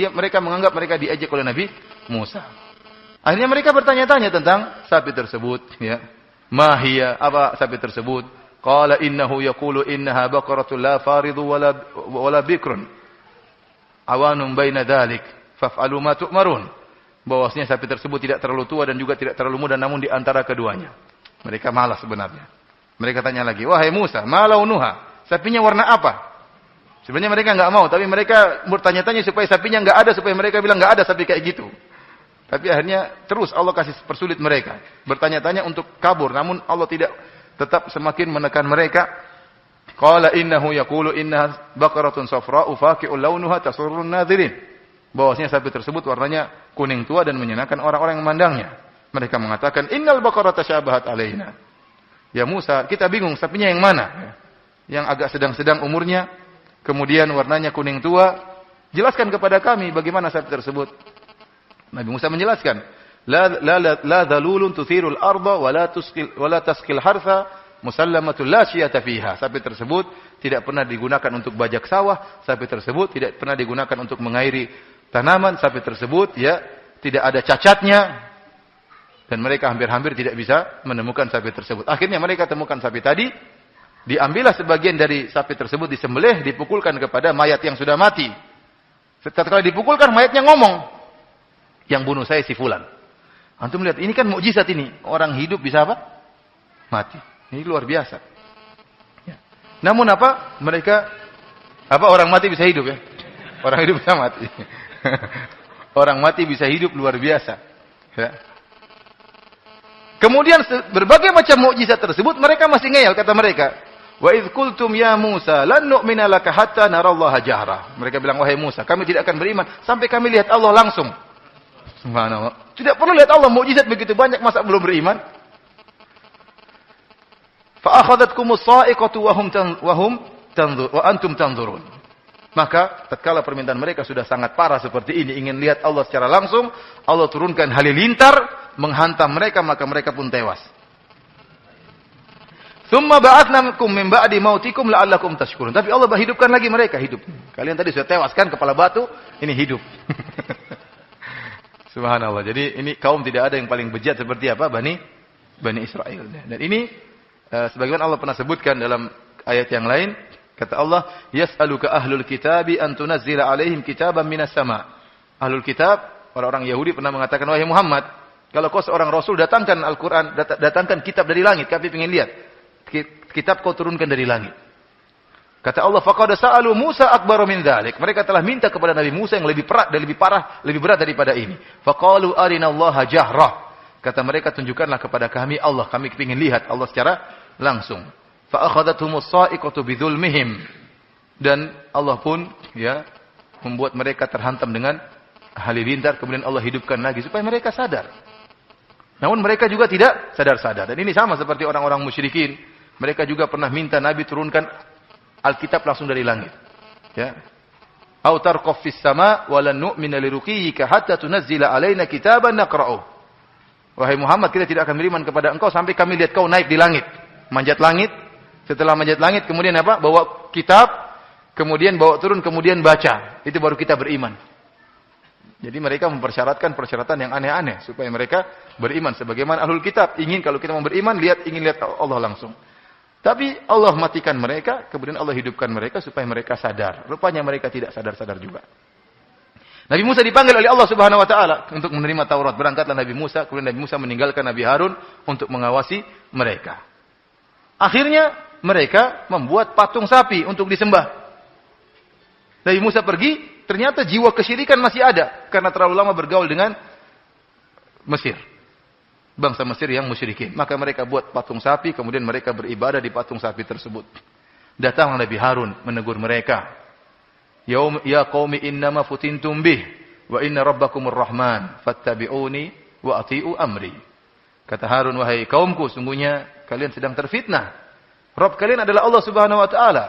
mereka menganggap mereka diejek oleh Nabi Musa. Akhirnya mereka bertanya-tanya tentang sapi tersebut, ya. Mahia, apa sapi tersebut? Qala innahu yaqulu innaha baqaratun la faridu wala bikrun. Awanun baina dzalik, faf'alu ma tu'marun. Bahwasanya sapi tersebut tidak terlalu tua dan juga tidak terlalu muda, namun di antara keduanya. Mereka malas sebenarnya. Mereka tanya lagi, wahai Musa, ma launuha? Sapinya warna apa? Sebenarnya mereka enggak mau, tapi mereka bertanya-tanya supaya sapinya enggak ada, supaya mereka bilang enggak ada sapi kayak gitu. Tapi akhirnya terus Allah kasih persulit mereka. Bertanya-tanya untuk kabur, namun Allah tetap semakin menekan mereka. Qala innahu yaqulu innaha baqaratun safra'u faqi'un launuha tasurrun nadhirin. Bahwasanya sapi tersebut warnanya kuning tua dan menyenangkan orang-orang yang memandangnya. Mereka mengatakan, innal baqarata syabahat alaina. Ya Musa, kita bingung sapinya yang mana? Yang agak sedang-sedang umurnya, kemudian warnanya kuning tua. Jelaskan kepada kami bagaimana sapi tersebut. Nabi Musa menjelaskan, la dhalulun tuthirul arda wa la tasqil hartha musallamatul la syiyata fiha. Sapi tersebut tidak pernah digunakan untuk bajak sawah, sapi tersebut tidak pernah digunakan untuk mengairi tanaman, sapi tersebut ya tidak ada cacatnya, dan mereka hampir-hampir tidak bisa menemukan sapi tersebut. Akhirnya mereka temukan sapi tadi, diambillah sebagian dari sapi tersebut, disembelih, dipukulkan kepada mayat yang sudah mati. Setelah dipukulkan, mayatnya ngomong, yang bunuh saya si fulan. Antum lihat, ini kan mukjizat ini. Orang hidup bisa apa? Mati. Ini luar biasa. Namun apa? Orang mati bisa hidup ya? Orang hidup bisa mati. Orang mati bisa hidup luar biasa. Ya. Kemudian berbagai macam mukjizat tersebut mereka masih ngeyel, kata mereka. Wa idz qultum ya Musa lan nu'mina laka hatta narallaha jahra. Mereka bilang, wahai Musa, kami tidak akan beriman sampai kami lihat Allah langsung. Subhanallah. Tidak perlu lihat Allah, mukjizat begitu banyak, masa belum beriman? Fa akhadhatkumus sa'iqatu wa antum tanzurun. Maka tatkala permintaan mereka sudah sangat parah seperti ini, ingin lihat Allah secara langsung, Allah turunkan halilintar menghantam mereka, maka mereka pun tewas. Tsumma ba'atsnakum min ba'di mautikum la'allakum tashkurun. Tapi Allah hidupkan lagi mereka, hidup. Kalian tadi sudah tewas kan, kepala batu, ini hidup. Subhanallah. Jadi ini kaum tidak ada yang paling bejat seperti apa? Bani Israel. Dan ini sebagaimana Allah pernah sebutkan dalam ayat yang lain, kata Allah, yas'aluka ahlul kitabi an tunazzila alaihim kitaban minas sama. Ahlul kitab, orang-orang Yahudi pernah mengatakan, wahai Muhammad, kalau kau seorang rasul, datangkan Al-Qur'an, datangkan kitab dari langit, kami ingin lihat. Kitab kau turunkan dari langit. Kata Allah, faqad sa'alu Musa akbaru min dzalik. Mereka telah minta kepada Nabi Musa yang lebih parah, lebih berat daripada ini. Faqalu arinallaha jahrah. Kata mereka, tunjukkanlah kepada kami Allah, kami ingin lihat Allah secara langsung. Fa akhadhathumus sa'iqatu bidzulmihim. Dan Allah pun membuat mereka terhantam dengan halilintar, kemudian Allah hidupkan lagi supaya mereka sadar. Namun mereka juga tidak sadar-sadar. Dan ini sama seperti orang-orang musyrikin. Mereka juga pernah minta Nabi turunkan Alkitab langsung dari langit. Ya. Au tarqaf fis sama wa lan nu'mina liruqiyika hatta tunazzila alaina kitaban naqra'uh. Wahai Muhammad, kita tidak akan beriman kepada engkau sampai kami lihat kau naik di langit, manjat langit. Setelah manjat langit, kemudian apa? Bawa kitab, kemudian bawa turun, kemudian baca. Itu baru kita beriman. Jadi mereka mempersyaratkan persyaratan yang aneh-aneh supaya mereka beriman. Sebagaimana ahlul kitab ingin kalau kita mau beriman, ingin lihat Allah langsung. Tapi Allah matikan mereka, kemudian Allah hidupkan mereka supaya mereka sadar. Rupanya mereka tidak sadar-sadar juga. Nabi Musa dipanggil oleh Allah Subhanahu wa taala untuk menerima Taurat. Berangkatlah Nabi Musa, kemudian Nabi Musa meninggalkan Nabi Harun untuk mengawasi mereka. Akhirnya mereka membuat patung sapi untuk disembah. Nabi Musa pergi, ternyata jiwa kesyirikan masih ada karena terlalu lama bergaul dengan Mesir. Bangsa Mesir yang musyrikin. Maka mereka buat patung sapi, kemudian mereka beribadah di patung sapi tersebut. Datang Nabi Harun menegur mereka. Ya qaumi innama futintum bih wa inna rabbakumur rahman fattabi'uni wa ati'u amri. Kata Harun, wahai kaumku, sungguhnya kalian sedang terfitnah. Rabb kalian adalah Allah Subhanahu wa taala.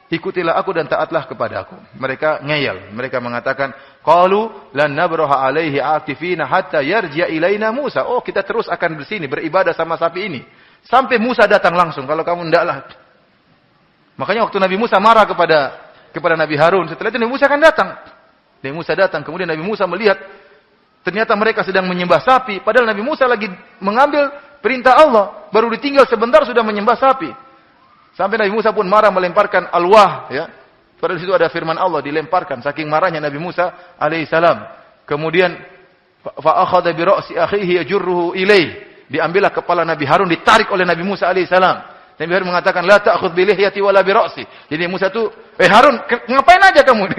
Ikutilah aku dan taatlah kepada aku. Mereka ngeyel. Mereka mengatakan, qalu lan nabraha alaihi akifina hatta yarji'a ilaina Musa. Oh, kita terus akan bersini beribadah sama sapi ini sampai Musa datang langsung. Kalau kamu ndaklah. Makanya waktu Nabi Musa marah kepada Nabi Harun, setelah itu Nabi Musa akan datang. Nabi Musa datang, kemudian Nabi Musa melihat ternyata mereka sedang menyembah sapi, padahal Nabi Musa lagi mengambil perintah Allah, baru ditinggal sebentar sudah menyembah sapi. Sampai Nabi Musa pun marah melemparkan alwah, ya. Padahal di situ ada firman Allah, dilemparkan saking marahnya Nabi Musa alaihissalam. Kemudian fa akhadha bi ra'si akhihi yajurruhu ilaih. Diambillah kepala Nabi Harun, ditarik oleh Nabi Musa alaihissalam. Nabi Harun mengatakan, la ta'khudh bi lihyati wala bi ra'si. Jadi Musa itu, Harun, ngapain aja kamu?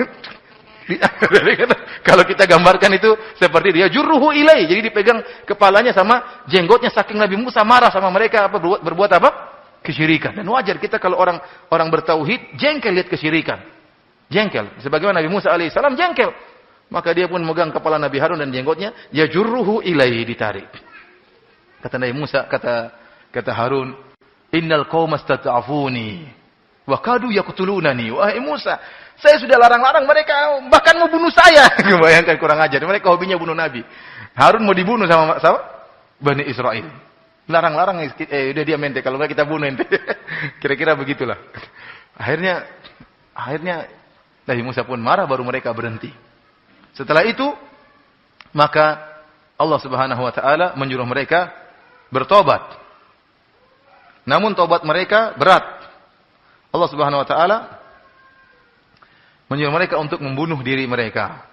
Kalau kita gambarkan itu seperti dia jurruhu ilaih. Jadi dipegang kepalanya sama jenggotnya saking Nabi Musa marah sama mereka berbuat apa? Kesyirikan. Dan wajar kita kalau orang bertauhid jengkel lihat kesyirikan. Jengkel. Sebagaimana Nabi Musa alaihissalam jengkel. Maka dia pun memegang kepala Nabi Harun dan jenggotnya, ya jurruhu ilaihi, ditarik. Kata Nabi Musa, kata Harun, innal qauma stata'afuni wa kadu yaqtulunani. Wahai Musa, saya sudah larang-larang mereka, bahkan mau bunuh saya. Bayangkan kurang ajar. Mereka hobinya bunuh Nabi. Harun mau dibunuh sama Bani Israel. Larang-larang, udah dia mente, kalau enggak kita bunuh ente. Kira-kira begitulah. Akhirnya Nabi Musa pun marah, baru mereka berhenti. Setelah itu, maka Allah Subhanahu wa taala menyuruh mereka bertobat. Namun tobat mereka berat. Allah Subhanahu wa taala menyuruh mereka untuk membunuh diri mereka.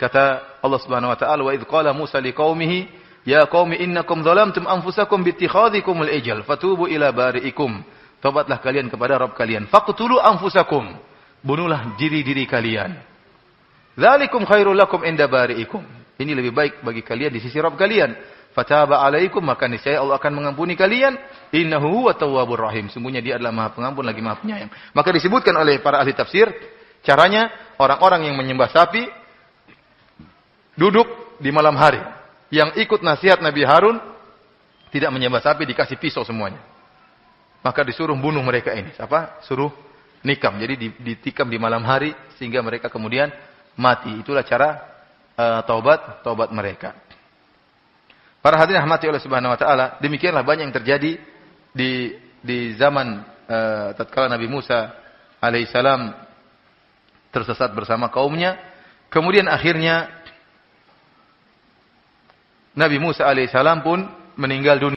Kata Allah Subhanahu wa taala, wa idz qala Musa liqaumihi ya qaumi innakum zalamtum anfusakum bi ittikhadhikumul ijl fatubu ila bari'ikum Taubatlah kalian kepada Rabb kalian. Faqtulu anfusakum. Bunuhlah diri-diri kalian. Dzalikum khairul lakum inda bari'ikum. Ini lebih baik bagi kalian di sisi Rabb kalian. Fataba alaikum, maka niscaya Allah akan mengampuni kalian. Innahu huwa tawwabur rahim. Sungguhnya Dia adalah Maha Pengampun lagi Maha Penyayang. Maka disebutkan oleh para ahli tafsir, caranya orang-orang yang menyembah sapi duduk di malam hari. Yang ikut nasihat Nabi Harun tidak menyembah sapi, dikasih pisau semuanya. Maka disuruh bunuh mereka ini. Apa? Suruh nikam. Jadi ditikam di malam hari sehingga mereka kemudian mati. Itulah cara taubat mereka. Para hadirin rahmati oleh Subhanahu wa taala, demikianlah banyak yang terjadi di zaman tatkala Nabi Musa alaihissalam tersesat bersama kaumnya. Kemudian akhirnya Nabi Musa alaihissalam pun meninggal dunia.